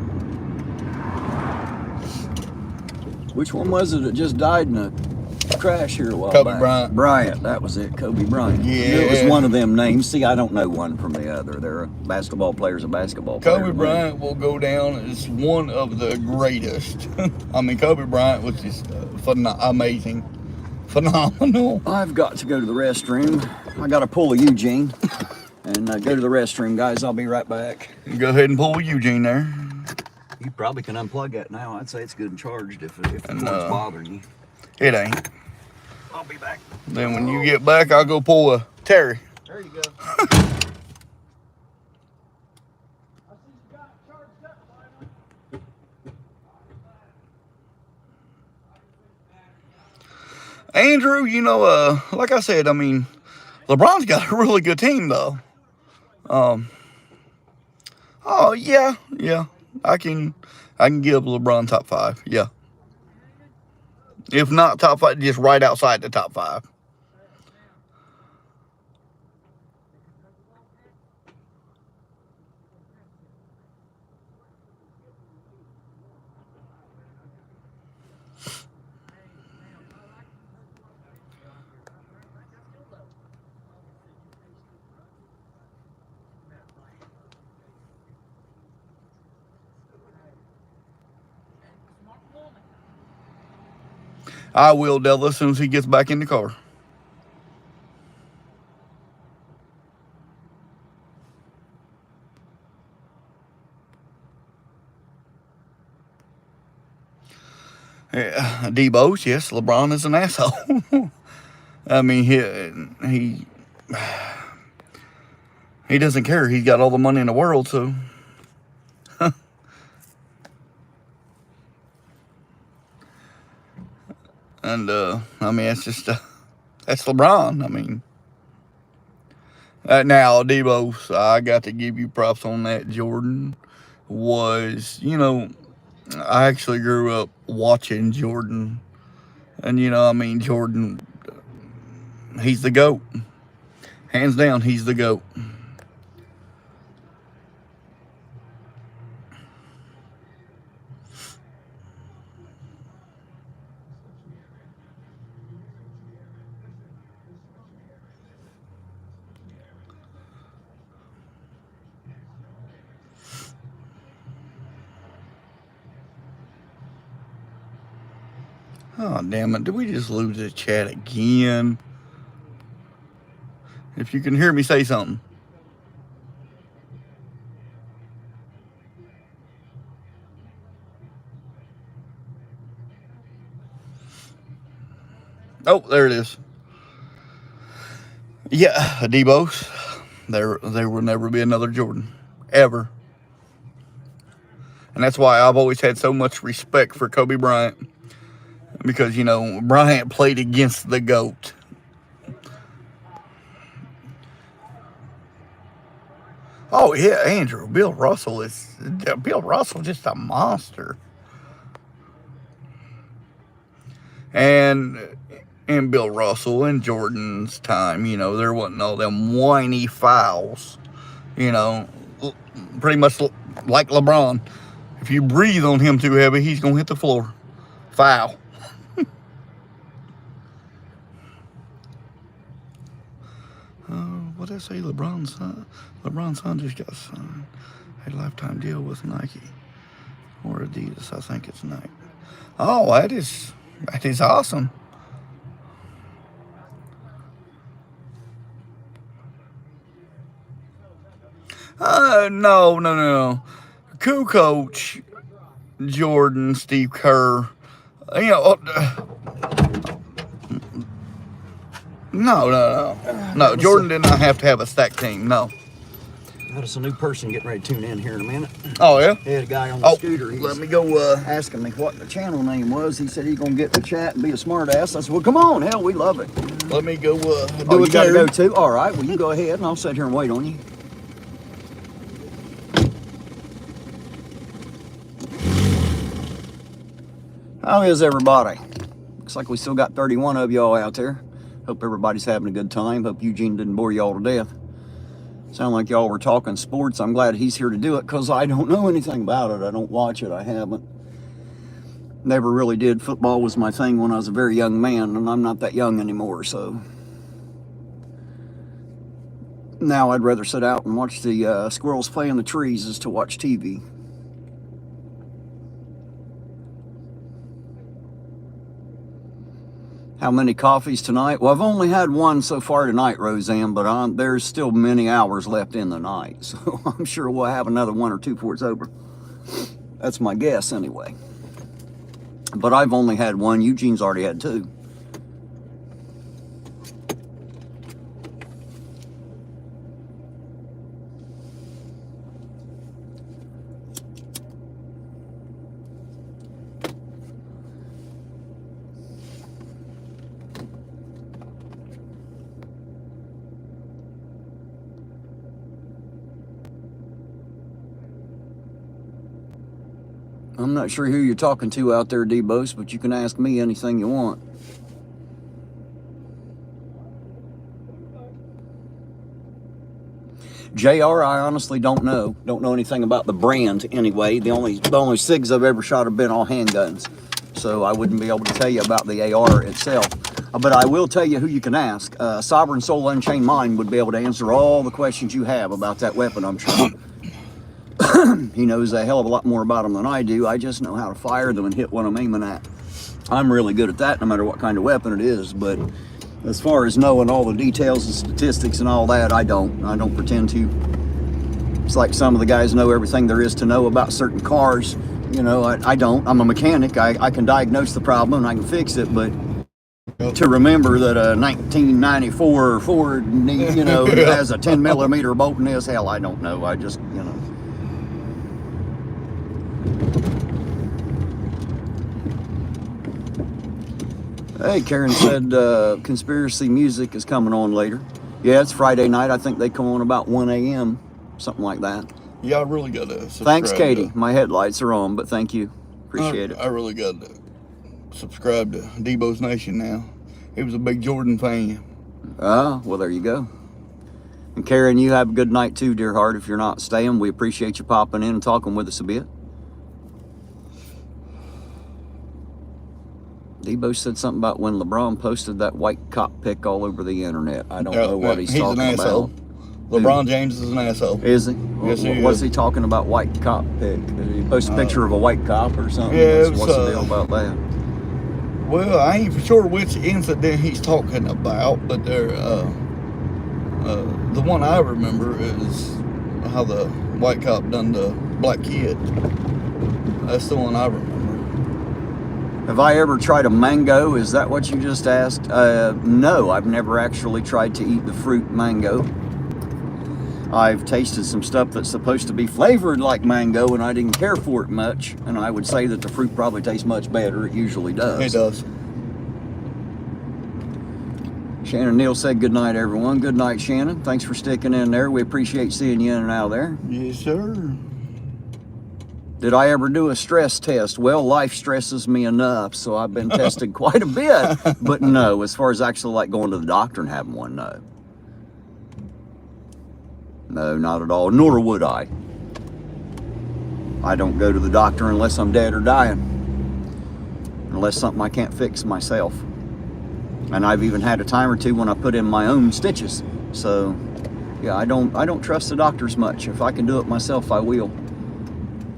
Which one was it that just died in a crash here a while Kobe back? Bryant. Bryant, that was it. Kobe Bryant. Yeah. It was one of them names. See, I don't know one from the other. They're a basketball player's a basketball player. Kobe Bryant will go down as one of the greatest. I mean, Kobe Bryant was just amazing. Phenomenal. I've got to go to the restroom. I got to pull a Eugene and go to the restroom, guys. I'll be right back. Go ahead and pull Eugene there. You probably can unplug that now. I'd say it's good and charged if the cord's bothering you. It ain't. I'll be back. Then when you get back, I'll go pull a Terry. There you go. Andrew, you know, like I said, I mean, LeBron's got a really good team, though. Oh yeah, I can give LeBron top 5. Yeah, if not top 5, just right outside the top 5. I will, Della, as soon as he gets back in the car. Yeah, Debo's, yes, LeBron is an asshole. I mean, he doesn't care. He's got all the money in the world, so. And, I mean, it's just, that's LeBron. I mean, now, Debo, I got to give you props on that. Jordan was, you know, I actually grew up watching Jordan. And, you know, I mean, Jordan, he's the GOAT. Hands down, he's the GOAT. Oh, damn it. Did we just lose the chat again? If you can hear me, say something. Oh, there it is. Yeah, Debo's. There will never be another Jordan. Ever. And that's why I've always had so much respect for Kobe Bryant. Because, you know, Bryant played against the GOAT. Oh, yeah, Andrew. Bill Russell just a monster. And in Bill Russell and Jordan's time, you know, there wasn't all them whiny fouls. You know, pretty much like LeBron. If you breathe on him too heavy, he's going to hit the floor. Foul. What did I say? LeBron's son just got signed a lifetime deal with Nike or Adidas. I think it's Nike. Oh, that is awesome. No. Coach Jordan, Steve Kerr. You know, no. Jordan did not have to have a stacked team. No. Notice a new person getting ready to tune in here in a minute. Oh yeah. He had a guy on the scooter. Let me go. Asking me what the channel name was. He said he's gonna get in the chat and be a smart ass. I said, well, come on, hell, we love it. Let me go. You gotta go too. All right. Well, you go ahead, and I'll sit here and wait on you. How is everybody? Looks like we still got 31 of y'all out there. Hope everybody's having a good time. Hope Eugene didn't bore y'all to death. Sound like y'all were talking sports. I'm glad he's here to do it because I don't know anything about it. I don't watch it. I haven't. Never really did. Football was my thing when I was a very young man, and I'm not that young anymore, so. Now I'd rather sit out and watch the squirrels play in the trees as to watch TV. How many coffees tonight? Well, I've only had one so far tonight, Roseanne, but there's still many hours left in the night. So I'm sure we'll have another one or two before it's over. That's my guess anyway. But I've only had one. Eugene's already had two. I'm not sure who you're talking to out there, D-Bose, but you can ask me anything you want. JR, I honestly don't know. Don't know anything about the brand anyway. The only SIGs I've ever shot have been all handguns. So I wouldn't be able to tell you about the AR itself. But I will tell you who you can ask. Sovereign Soul Unchained Mind would be able to answer all the questions you have about that weapon, I'm sure. He knows a hell of a lot more about them than I do. I just know how to fire them and hit what I'm aiming at. I'm really good at that no matter what kind of weapon it is, but as far as knowing all the details and statistics and all that, I don't pretend to. It's like some of the guys know everything there is to know about certain cars. You know, I don't. I'm a mechanic. I can diagnose the problem and I can fix it, but to remember that a 1994 Ford, you know, has a 10 millimeter bolt in this, hell, I don't know. I just, you know. Hey, Karen said conspiracy music is coming on later. Yeah, it's Friday night. I think they come on about 1 a.m., something like that. Yeah, I really got to subscribe. Thanks, Katie. My headlights are on, but thank you. Appreciate it. I really got to subscribe to Debo's Nation now. He was a big Jordan fan. Ah, well, there you go. And Karen, you have a good night too, dear heart. If you're not staying, we appreciate you popping in and talking with us a bit. Debo said something about when LeBron posted that white cop pic all over the internet. I don't know what he's talking an asshole. about. LeBron James is an asshole. Is he? Yes, he What's is. he talking about white cop pic? Did he post a picture of a white cop or something? Yeah, What's the deal about that? Well, I ain't for sure which incident he's talking about, but the one I remember is how the white cop done the black kid. That's the one I remember. Have I ever tried a mango? Is that what you just asked? No, I've never actually tried to eat the fruit mango. I've tasted some stuff that's supposed to be flavored like mango, and I didn't care for it much. And I would say that the fruit probably tastes much better. It usually does. It does. Shannon Neal said good night, everyone. Good night, Shannon. Thanks for sticking in there. We appreciate seeing you in and out of there. Yes, sir. Did I ever do a stress test? Well, life stresses me enough, so I've been tested quite a bit. But no, as far as actually like going to the doctor and having one, no. No, not at all. Nor would I. I don't go to the doctor unless I'm dead or dying. Unless something I can't fix myself. And I've even had a time or two when I put in my own stitches. So, yeah, I don't trust the doctors much. If I can do it myself, I will.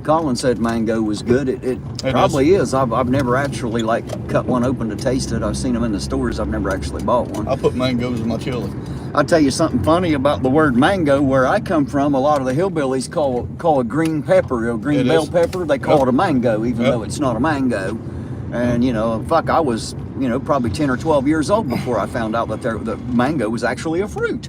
Colin said mango was good. It probably is. I've never actually like cut one open to taste it. I've seen them in the stores. I've never actually bought one. I put mangoes in my chili. I'll tell you something funny about the word mango. Where I come from, a lot of the hillbillies call a green pepper, a green bell pepper. They call it a mango, even though it's not a mango. And you know, fuck, I was probably 10 or 12 years old before I found out that mango was actually a fruit.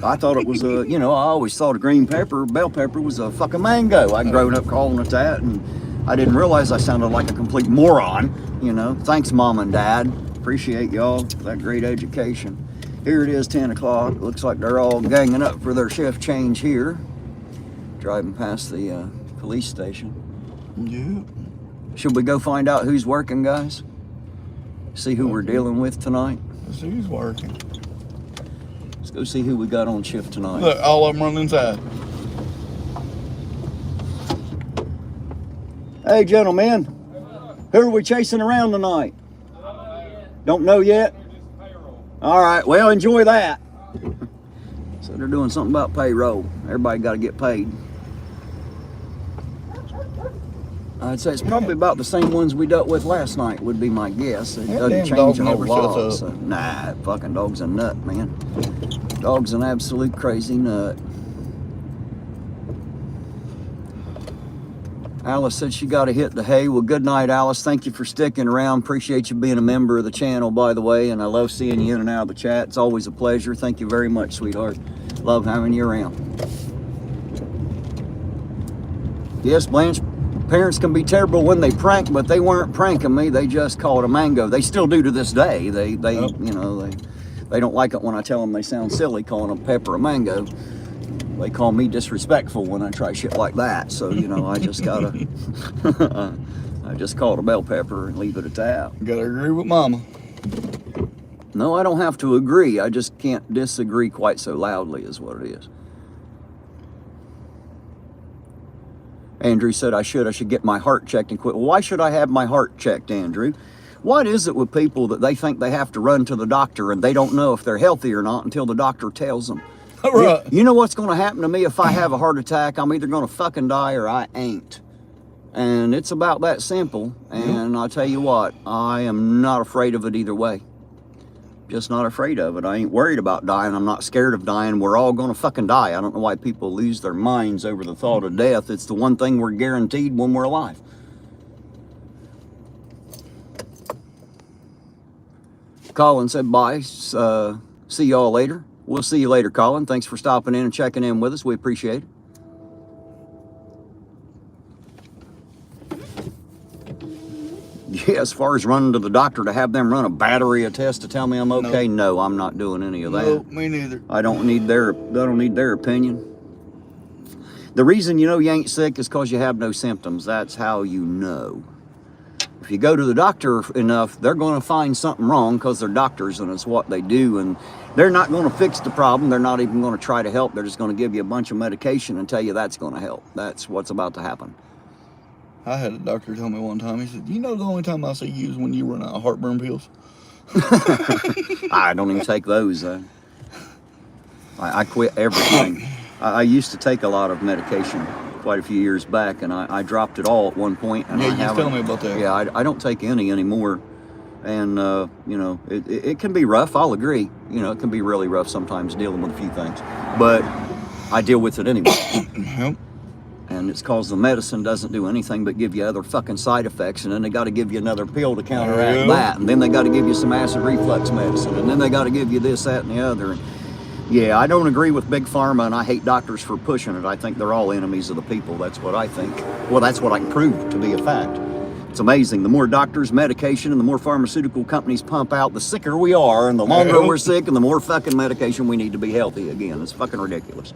I thought it was I always thought a green pepper, bell pepper, was a fucking mango. I'd grown up calling it that, and I didn't realize I sounded like a complete moron. Thanks, Mom and Dad. Appreciate y'all for that great education. Here it is, 10 o'clock. Looks like they're all ganging up for their shift change here. Driving past the police station. Yeah. Should we go find out who's working, guys? See who we're dealing with tonight? Let's see who's working. Let's go see who we got on shift tonight. Look, all of them running inside. Hey, gentlemen. Who are we chasing around tonight? Don't know yet? All right, well, enjoy that. So they're doing something about payroll. Everybody got to get paid. I'd say it's probably about the same ones we dealt with last night, would be my guess. It doesn't change a whole lot. So, nah, fucking dog's a nut, man. Dog's an absolute crazy nut. Alice said she got to hit the hay. Well, good night, Alice. Thank you for sticking around. Appreciate you being a member of the channel, by the way, and I love seeing you in and out of the chat. It's always a pleasure. Thank you very much, sweetheart. Love having you around. Yes, Blanche, parents can be terrible when they prank, but they weren't pranking me. They just called a mango. They still do to this day. They don't like it when I tell them they sound silly calling a pepper a mango. They call me disrespectful when I try shit like that. So, I just gotta, I just call it a bell pepper and leave it at that. You gotta agree with Mama. No, I don't have to agree. I just can't disagree quite so loudly is what it is. Andrew said I should get my heart checked and quit. Well, why should I have my heart checked, Andrew? What is it with people that they think they have to run to the doctor and they don't know if they're healthy or not until the doctor tells them? Right. You know what's going to happen to me if I have a heart attack? I'm either going to fucking die or I ain't. And it's about that simple. And I'll tell you what, I am not afraid of it either way. Just not afraid of it. I ain't worried about dying. I'm not scared of dying. We're all going to fucking die. I don't know why people lose their minds over the thought of death. It's the one thing we're guaranteed when we're alive. Colin said bye. See y'all later. We'll see you later, Colin. Thanks for stopping in and checking in with us. We appreciate it. Yeah, as far as running to the doctor to have them run a battery of tests to tell me I'm okay, no, I'm not doing any of that. No, me neither. I don't need their opinion. The reason you know you ain't sick is because you have no symptoms. That's how you know. If you go to the doctor enough, they're going to find something wrong because they're doctors and it's what they do. And they're not going to fix the problem. They're not even going to try to help. They're just going to give you a bunch of medication and tell you that's going to help. That's what's about to happen. I had a doctor tell me one time, he said, the only time I see you is when you run out of heartburn pills. I don't even take those. I quit everything. I used to take a lot of medication quite a few years back, and I dropped it all at one point. And yeah, you tell me about that. Yeah, I don't take any anymore. And, it can be rough, I'll agree. It can be really rough sometimes dealing with a few things. But I deal with it anyway. Yep. And it's because the medicine doesn't do anything but give you other fucking side effects, and then they got to give you another pill to counteract that, and then they got to give you some acid reflux medicine, and then they got to give you this, that, and the other. And yeah, I don't agree with big pharma, and I hate doctors for pushing it. I think they're all enemies of the people. That's what I think. Well, that's what I can prove to be a fact. It's amazing. The more doctors, medication, and the more pharmaceutical companies pump out, the sicker we are, and the longer we're sick, and the more fucking medication we need to be healthy again. It's fucking ridiculous.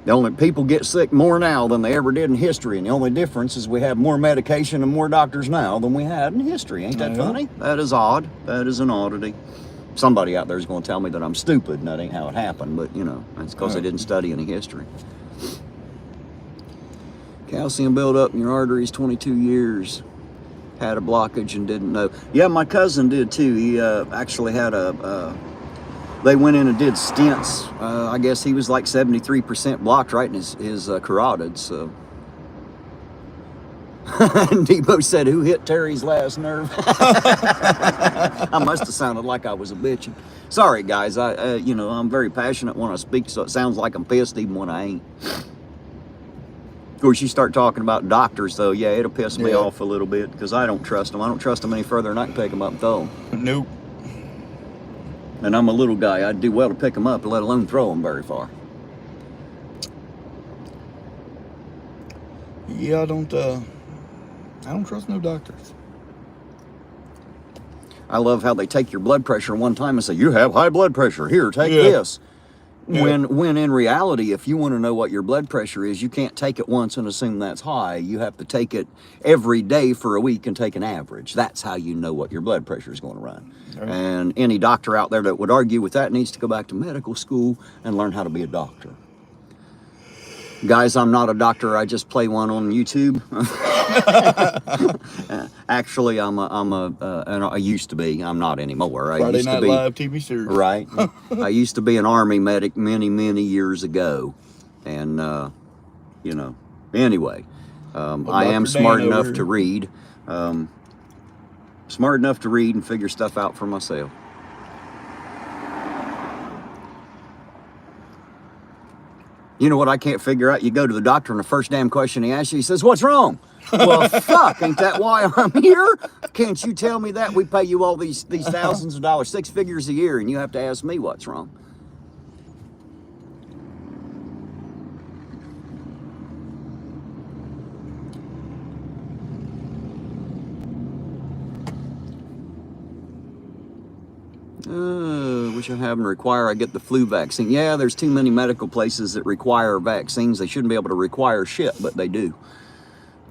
The only people get sick more now than they ever did in history, and the only difference is we have more medication and more doctors now than we had in history. Ain't that funny? That is odd. That is an oddity. Somebody out there is going to tell me that I'm stupid, and that ain't how it happened, but, you know, that's because they didn't study any history. Calcium buildup in your arteries, 22 years. Had a blockage and didn't know. Yeah, my cousin did too. He actually had they went in and did stents. I guess he was like 73% blocked right in his carotid, so. And Debo said, who hit Terry's last nerve? I must have sounded like I was a bitch. Sorry, guys. You know, I'm very passionate when I speak, so it sounds like I'm pissed even when I ain't. Of course, you start talking about doctors, though, yeah, it'll piss me off a little bit, because I don't trust them. I don't trust them any further than I can pick them up and throw them. Nope. And I'm a little guy. I'd do well to pick them up, let alone throw them very far. Yeah, I don't trust no doctors. I love how they take your blood pressure one time and say, you have high blood pressure. Here, take this. When in reality, if you want to know what your blood pressure is, you can't take it once and assume that's high. You have to take it every day for a week and take an average. That's how you know what your blood pressure is going to run. Right. And any doctor out there that would argue with that needs to go back to medical school and learn how to be a doctor. Guys, I'm not a doctor. I just play one on YouTube. Actually, I used to be. I'm not anymore. Friday Night Live TV series. Right. I used to be an Army medic many years ago. And, you know, anyway, I am smart enough to read. Smart enough to read and figure stuff out for myself. You know what I can't figure out? You go to the doctor and the first damn question he asks you, he says, what's wrong? Well, fuck, ain't that why I'm here? Can't you tell me that? We pay you all these thousands of dollars, 6 figures a year, and you have to ask me what's wrong. Wish I haven't require I get the flu vaccine. Yeah, there's too many medical places that require vaccines. They shouldn't be able to require shit, but they do.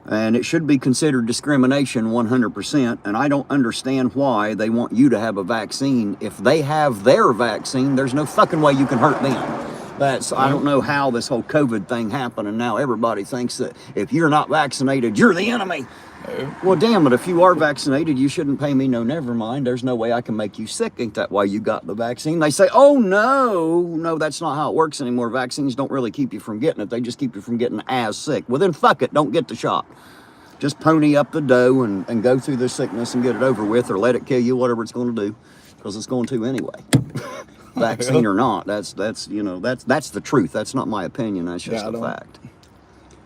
And it should be considered discrimination 100%. And I don't understand why they want you to have a vaccine. If they have their vaccine, there's no fucking way you can hurt them. I don't know how this whole COVID thing happened, and now everybody thinks that if you're not vaccinated, you're the enemy. Well, damn it, if you are vaccinated, you shouldn't pay me no never mind. There's no way I can make you sick. Ain't that why you got the vaccine? They say, oh, no, that's not how it works anymore. Vaccines don't really keep you from getting it. They just keep you from getting as sick. Well, then fuck it, don't get the shot. Just pony up the dough and go through the sickness and get it over with, or let it kill you, whatever it's going to do, because it's going to anyway. Vaccine or not, that's the truth. That's not my opinion. That's just a fact.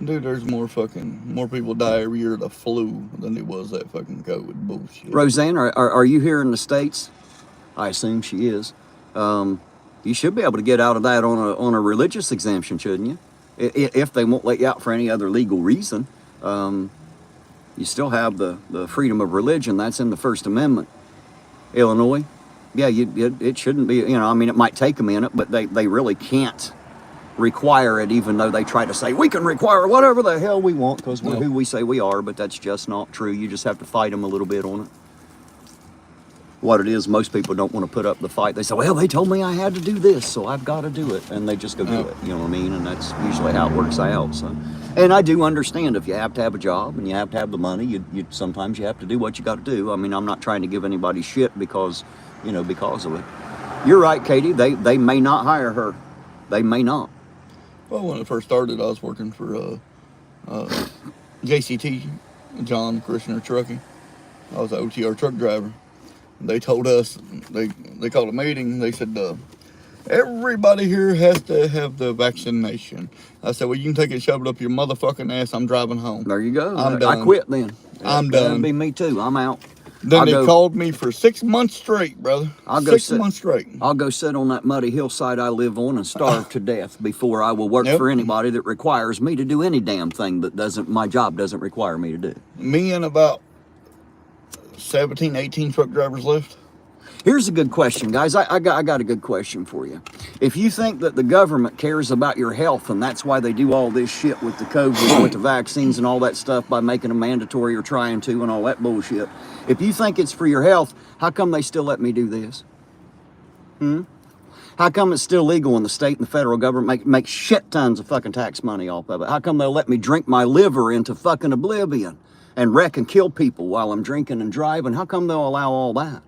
Dude, there's more people die every year of the flu than it was that fucking COVID bullshit. Roseanne, are you here in the States? I assume she is. You should be able to get out of that on a religious exemption, shouldn't you? If they won't let you out for any other legal reason. You still have the freedom of religion. That's in the First Amendment. Illinois, yeah, it shouldn't be, I mean, it might take a minute, but they really can't require it, even though they try to say, we can require whatever the hell we want, because we're who we say we are, but that's just not true. You just have to fight them a little bit on it. What it is, most people don't want to put up the fight. They say, well, they told me I had to do this, so I've got to do it, and they just go do it, you know what I mean? And that's usually how it works out. So, and I do understand if you have to have a job and you have to have the money, you sometimes you have to do what you got to do. I mean, I'm not trying to give anybody shit because of it. You're right, Katie. They may not hire her. They may not. Well, when it first started, I was working for JCT, John Christian Trucking. I was an OTR truck driver. They told us, they called a meeting. They said, Everybody here has to have the vaccination. I said, well, you can take it, shove it up your motherfucking ass. I'm driving home. There you go. I'm done. I quit then. I'm That'd done. be me too. I'm out. Then they called me for 6 months straight, brother. I'll go 6 months straight. I'll go sit on that muddy hillside I live on and starve to death before I will work for anybody that requires me to do any damn thing that my job doesn't require me to do. Me and about 17, 18 truck drivers left. Here's a good question, guys. I got a good question for you. If you think that the government cares about your health and that's why they do all this shit with the COVID, with the vaccines and all that stuff by making them mandatory or trying to and all that bullshit, if you think it's for your health, how come they still let me do this? How come it's still legal when the state and the federal government make shit tons of fucking tax money off of it? How come they'll let me drink my liver into fucking oblivion and wreck and kill people while I'm drinking and driving? How come they'll allow all that?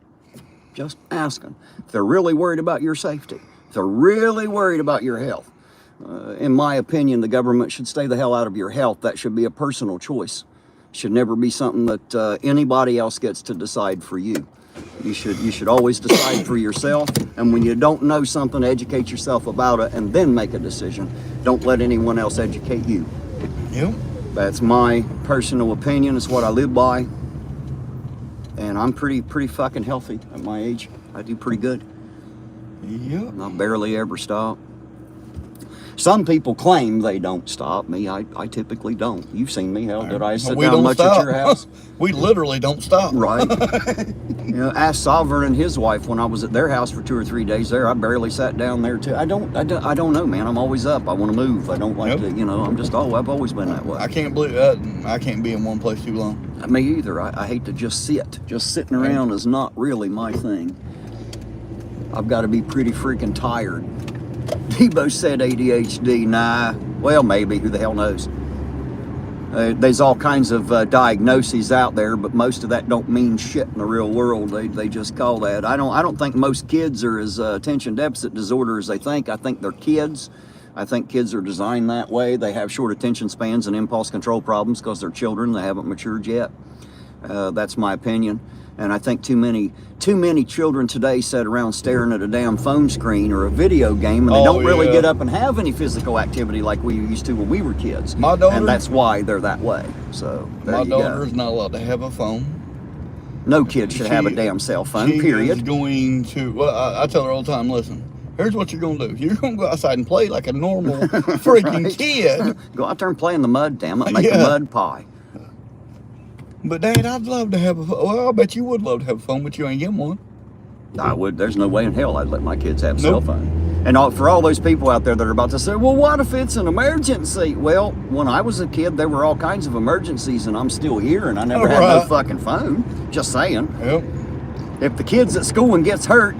Just asking. If they're really worried about your safety, if they're really worried about your health, in my opinion, the government should stay the hell out of your health. That should be a personal choice. It should never be something that anybody else gets to decide for you. You should always decide for yourself. And when you don't know something, educate yourself about it and then make a decision. Don't let anyone else educate you. Yep. That's my personal opinion. It's what I live by. And I'm pretty fucking healthy at my age. I do pretty good. Yep. I barely ever stop. Some people claim they don't stop. Me, I typically don't. You've seen me. Hell, did I sit down much at your house? We literally don't stop. Right. Ask Sovereign and his wife when I was at their house for 2 or 3 days there. I barely sat down there too. I don't know, man. I'm always up. I want to move. I don't like to, I've always been that way. I can't believe I can't be in one place too long. Me either. I hate to just sit. Just sitting around is not really my thing. I've got to be pretty freaking tired. Debo said ADHD. Nah. Well, maybe. Who the hell knows? There's all kinds of diagnoses out there, but most of that don't mean shit in the real world. They just call that. I don't think most kids are as attention deficit disorder as they think. I think they're kids. I think kids are designed that way. They have short attention spans and impulse control problems because they're children. They haven't matured yet. That's my opinion. And I think too many children today sit around staring at a damn phone screen or a video game, and they don't really get up and have any physical activity like we used to when we were kids. My daughter, and that's why they're that way. So my daughter's not allowed to have a phone. No kid should have a damn cell phone. Period. She's going to. Well, I tell her all the time. Listen. Here's what you're going to do. You're going to go outside and play like a normal freaking kid. Go out there and play in the mud, damn it. Make a mud pie. But, Dad, I'd love to have a phone. Well, I bet you would love to have a phone, but you ain't getting one. I would. There's no way in hell I'd let my kids have a cell phone. And for all those people out there that are about to say, well, what if it's an emergency? Well, when I was a kid, there were all kinds of emergencies, and I'm still here, and I never had no fucking phone. Just saying. Yep. If the kid's at school and gets hurt,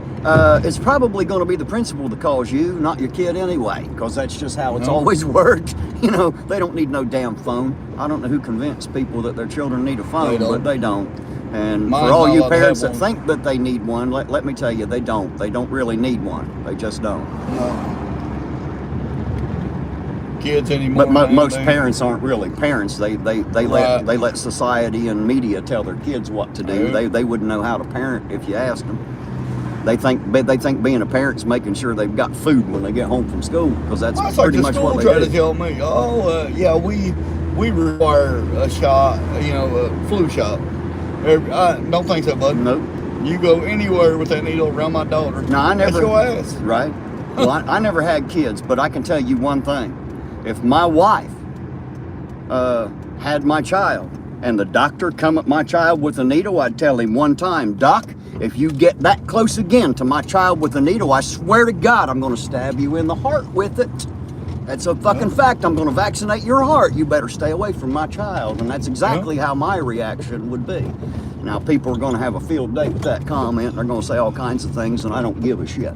it's probably going to be the principal that calls you, not your kid anyway, because that's just how it's always worked. They don't need no damn phone. I don't know who convinced people that their children need a phone, but they don't. And for all you parents that think that they need one, let me tell you, they don't. They don't really need one. They just don't. No. Kids anymore. But most parents aren't really parents. They let society and media tell their kids what to do. They wouldn't know how to parent if you asked them. They think being a parent's making sure they've got food when they get home from school, because that's pretty much what they do. Try to tell me, we require a shot, a flu shot. Don't think so, bud. Nope. You go anywhere with that needle around my daughter. No, I never. That's your ass. Right. Well, I never had kids, but I can tell you one thing: if my wife had my child and the doctor come at my child with a needle, I'd tell him one time, Doc, if you get that close again to my child with a needle, I swear to God, I'm going to stab you in the heart with it. That's a fucking fact. I'm going to vaccinate your heart. You better stay away from my child. And that's exactly how my reaction would be. Now, people are going to have a field day with that comment. They're going to say all kinds of things, and I don't give a shit.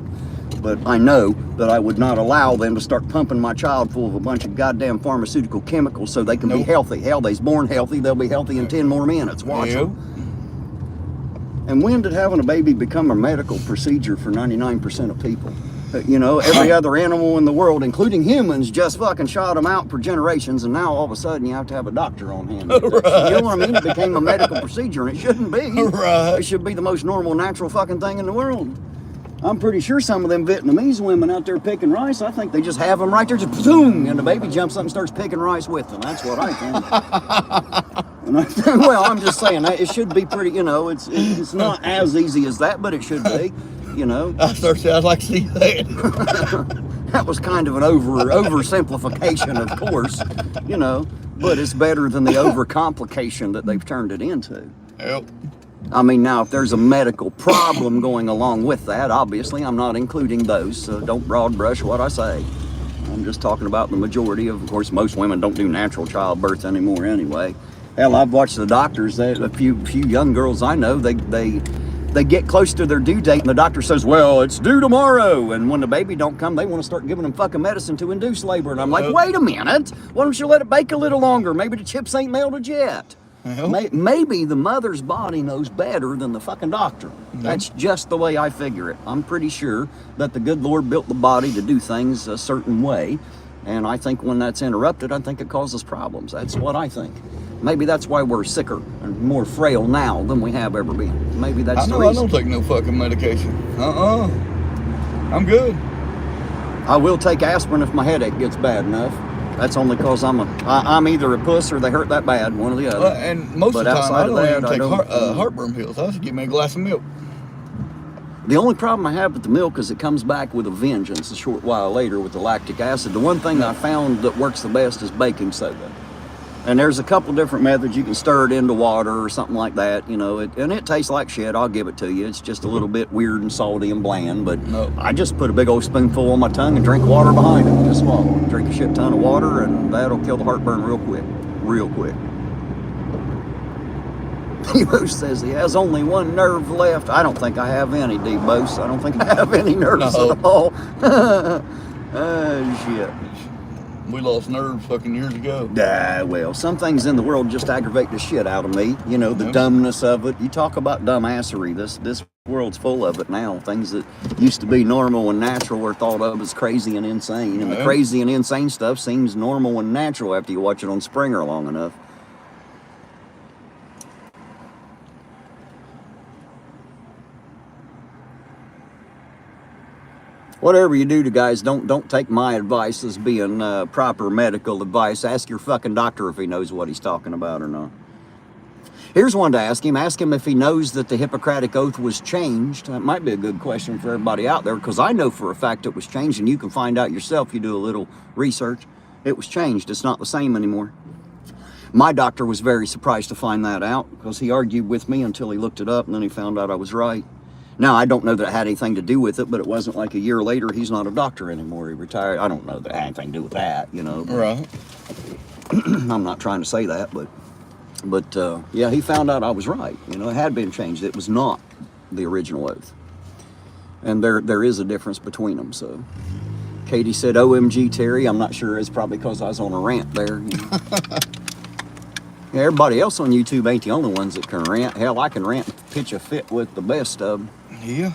But I know that I would not allow them to start pumping my child full of a bunch of goddamn pharmaceutical chemicals so they can be healthy. Hell, they's born healthy. They'll be healthy in 10 more minutes. Watch them. And when did having a baby become a medical procedure for 99% of people? Every other animal in the world, including humans, just fucking shot them out for generations, and now all of a sudden you have to have a doctor on hand. You know what I mean? It became a medical procedure, and it shouldn't be. It should be the most normal, natural fucking thing in the world. I'm pretty sure some of them Vietnamese women out there picking rice, I think they just have them right there, just boom, and the baby jumps up and starts picking rice with them. That's what I think. And I think, well, I'm just saying that it should be pretty, you know, it's not as easy as that, but it should be, you know. I'd like to see that. That was kind of an oversimplification, of course, you know, but it's better than the overcomplication that they've turned it into. Yep. I mean, now, if there's a medical problem going along with that, obviously, I'm not including those, so don't broad brush what I say. I'm just talking about the majority of course, most women don't do natural childbirth anymore anyway. Hell, I've watched the doctors, a few young girls I know, they get close to their due date and the doctor says, well, it's due tomorrow. And when the baby don't come, they want to start giving them fucking medicine to induce labor. And I'm like, wait a minute, why don't you let it bake a little longer? Maybe the chips ain't melted yet. Maybe the mother's body knows better than the fucking doctor. That's just the way I figure it. I'm pretty sure that the good Lord built the body to do things a certain way. And I think when that's interrupted, I think it causes problems. That's what I think. Maybe that's why we're sicker and more frail now than we have ever been. Maybe that's the reason. I don't take no fucking medication. I'm good. I will take aspirin if my headache gets bad enough. That's only because I'm either a puss or they hurt that bad, one or the other. And most of the time, I don't even take heartburn pills. I just give me a glass of milk. The only problem I have with the milk is it comes back with a vengeance a short while later with the lactic acid. The one thing I found that works the best is baking soda. And there's a couple different methods. You can stir it into water or something like that, you know, and it tastes like shit. I'll give it to you. It's just a little bit weird and salty and bland, but I just put a big old spoonful on my tongue and drink water behind it. Just swallow it. Drink a shit ton of water and that'll kill the heartburn real quick. Real quick. Debo says he has only one nerve left. I don't think I have any, Debo. I don't think I have any nerves at all. Oh, shit. We lost nerves fucking years ago. Well, some things in the world just aggravate the shit out of me. You know, the dumbness of it. You talk about dumbassery. This world's full of it now. Things that used to be normal and natural are thought of as crazy and insane. And the crazy and insane stuff seems normal and natural after you watch it on Springer long enough. Whatever you do to guys, don't take my advice as being proper medical advice. Ask your fucking doctor if he knows what he's talking about or not. Here's one to ask him. Ask him if he knows that the Hippocratic Oath was changed. That might be a good question for everybody out there, because I know for a fact it was changed, and you can find out yourself if you do a little research. It was changed. It's not the same anymore. My doctor was very surprised to find that out, because he argued with me until he looked it up, and then he found out I was right. Now, I don't know that it had anything to do with it, but it wasn't like a year later, he's not a doctor anymore. He retired. I don't know that it had anything to do with that, you know. Right. I'm not trying to say that, but yeah, he found out I was right. You know, it had been changed. It was not the original oath. And there is a difference between them, so. Katie said, OMG, Terry. I'm not sure. It's probably because I was on a rant there. You know? Yeah, everybody else on YouTube ain't the only ones that can rant. Hell, I can rant and pitch a fit with the best of them. Yeah.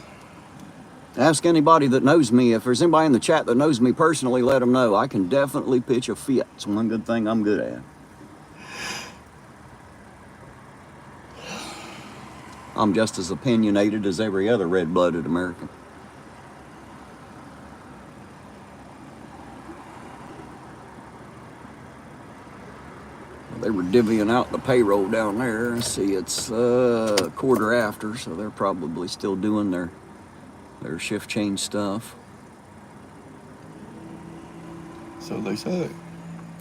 Ask anybody that knows me. If there's anybody in the chat that knows me personally, let them know. I can definitely pitch a fit. It's one good thing I'm good at. I'm just as opinionated as every other red-blooded American. They were divvying out the payroll down there. See, it's quarter after, so they're probably still doing their shift change stuff. So they say.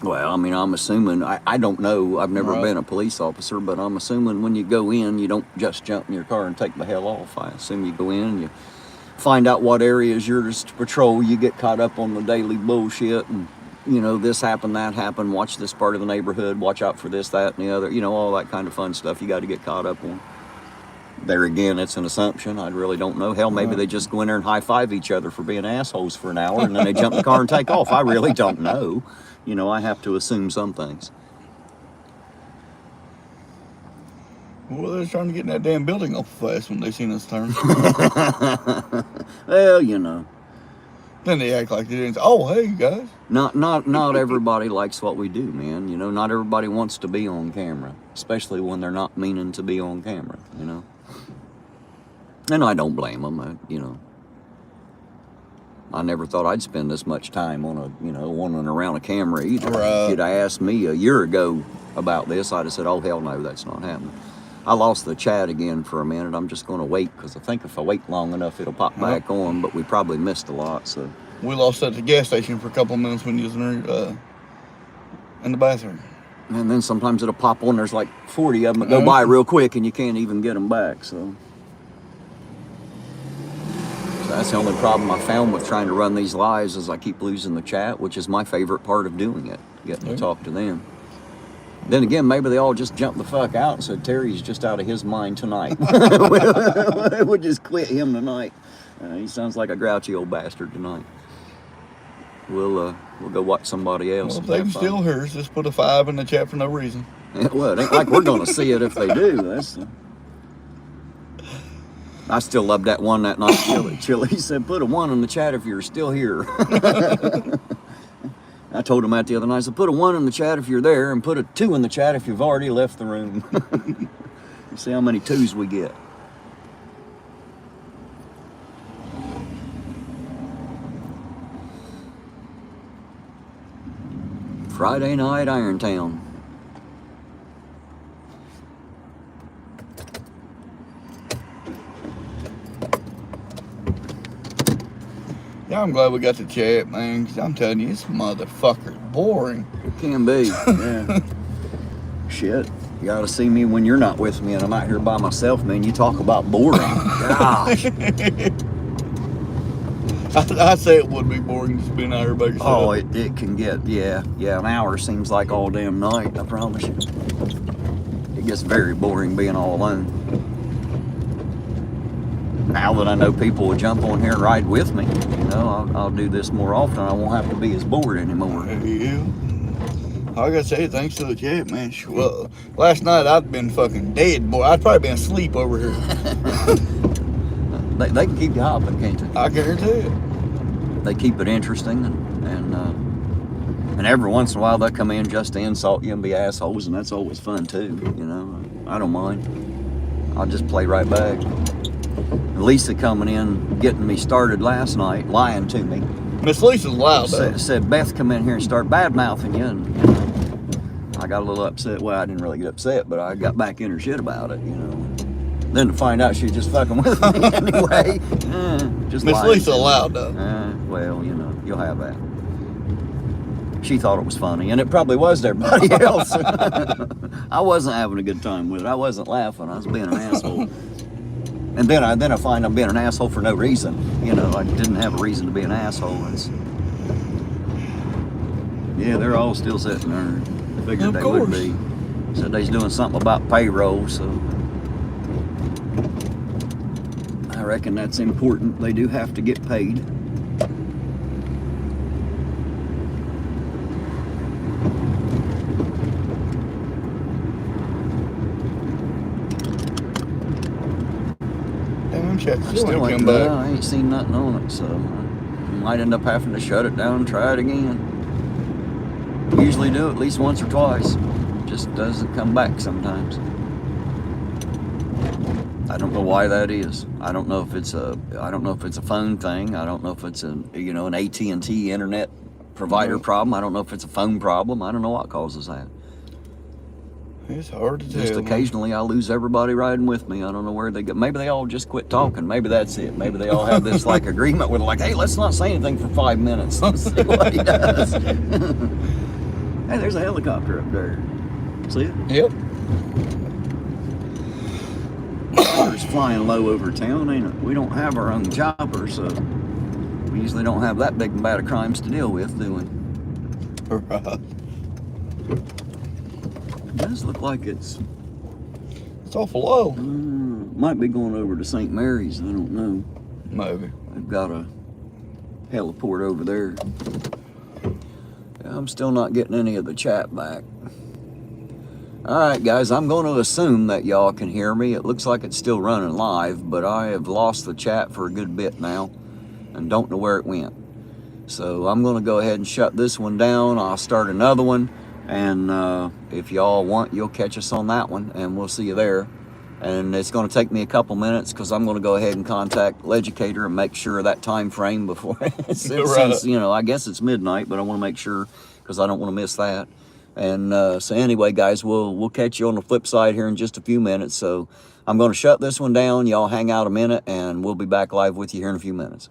Well, I mean, I'm assuming, I don't know, I've never been a police officer, but I'm assuming when you go in, you don't just jump in your car and take the hell off. I assume you go in, you find out what areas you're to patrol, you get caught up on the daily bullshit, and you know, this happened, that happened, watch this part of the neighborhood, watch out for this, that, and the other, you know, all that kind of fun stuff you got to get caught up on. There again, it's an assumption. I really don't know. Hell, maybe they just go in there and high-five each other for being assholes for an hour, and then they jump in the car and take off. I really don't know. You know, I have to assume some things. Well, they're trying to get in that damn building off fast when they seen us turn. Well, you know. Then they act like they didn't. Oh, hey, guys. Not everybody likes what we do, man. You know, not everybody wants to be on camera, especially when they're not meaning to be on camera, you know. And I don't blame them, you know. I never thought I'd spend this much time on a, wandering around a camera either. Right. If you'd asked me a year ago about this, I'd have said, oh, hell no, that's not happening. I lost the chat again for a minute. I'm just going to wait because I think if I wait long enough, it'll pop back on, but we probably missed a lot, so. We lost at the gas station for a couple of minutes when you was in the bathroom. And then sometimes it'll pop on. There's like 40 of them that go by real quick and you can't even get them back, so. That's the only problem I found with trying to run these lives is I keep losing the chat, which is my favorite part of doing it, getting to talk to them. Then again, maybe they all just jumped the fuck out and said, Terry's just out of his mind tonight. We'll just quit him tonight. He sounds like a grouchy old bastard tonight. We'll go watch somebody else. Well, if they can still hear us, just put a 5 in the chat for no reason. Well, it ain't like we're going to see it if they do. I still love that one that night. Chili said, put a 1 in the chat if you're still here. I told him that the other night. I said, put a 1 in the chat if you're there and put a 2 in the chat if you've already left the room. See how many 2s we get. Friday night, Ironton. Yeah, I'm glad we got the chat, man, because I'm telling you, this motherfucker's boring. It can be, yeah. Shit, you gotta see me when you're not with me and I'm out here by myself, man. You talk about boring. Gosh. I say it would be boring just being out here by yourself. Oh, it can get, yeah, an hour seems like all damn night, I promise you. It gets very boring being all alone. Now that I know people will jump on here and ride with me, I'll do this more often. I won't have to be as bored anymore. Yeah. I gotta say, thanks to the chat, man. Well, last night I'd been fucking dead, boy. I'd probably been asleep over here. They can keep you hopping, can't they? I guarantee it. They keep it interesting, and every once in a while they'll come in just to insult you and be assholes, and that's always fun too. I don't mind. I'll just play right back. Lisa coming in, getting me started last night, lying to me. Miss Lisa's loud, though. Said Beth come in here and start bad-mouthing you, and I got a little upset. Well, I didn't really get upset, but I got back in her shit about it, Then to find out she was just fucking with me anyway. Just Miss Lisa loud, though. Well, you'll have that. She thought it was funny, and it probably was to everybody else. I wasn't having a good time with it. I wasn't laughing. I was being an asshole. And then I find I'm being an asshole for no reason. I didn't have a reason to be an asshole. Yeah, they're all still sitting there. Figured they would be. Said they's doing something about payroll, so I reckon that's important. They do have to get paid. Still ain't back. I ain't seen nothing on it, so I might end up having to shut it down and try it again. Usually do at least once or twice. Just doesn't come back sometimes. I don't know why that is. I don't know if it's a phone thing. I don't know if it's an AT&T internet provider problem. I don't know if it's a phone problem. I don't know what causes that. It's hard to tell. Just occasionally I lose everybody riding with me. I don't know where they go. Maybe they all just quit talking. Maybe that's it. Maybe they all have this agreement with hey, let's not say anything for 5 minutes. Let's see what he does. Hey, there's a helicopter up there. See it? Yep. It's flying low over town, ain't it? We don't have our own chopper, so we usually don't have that big and bad of crimes to deal with, do we? Right. It does look like it's awful low. Might be going over to St. Mary's. I don't know. Maybe. They've got a heliport over there. I'm still not getting any of the chat back. All right, guys, I'm going to assume that y'all can hear me. It looks like it's still running live, but I have lost the chat for a good bit now and don't know where it went. So I'm going to go ahead and shut this one down. I'll start another one. And if y'all want, you'll catch us on that one, and we'll see you there. and it's going to take me a couple minutes because I'm going to go ahead and contact Legicator and make sure that time frame before since you know, I guess it's midnight, but I want to make sure because I don't want to miss that. And so anyway, guys, we'll catch you on the flip side here in just a few minutes. So I'm going to shut this one down. Y'all hang out a minute, and we'll be back live with you here in a few minutes.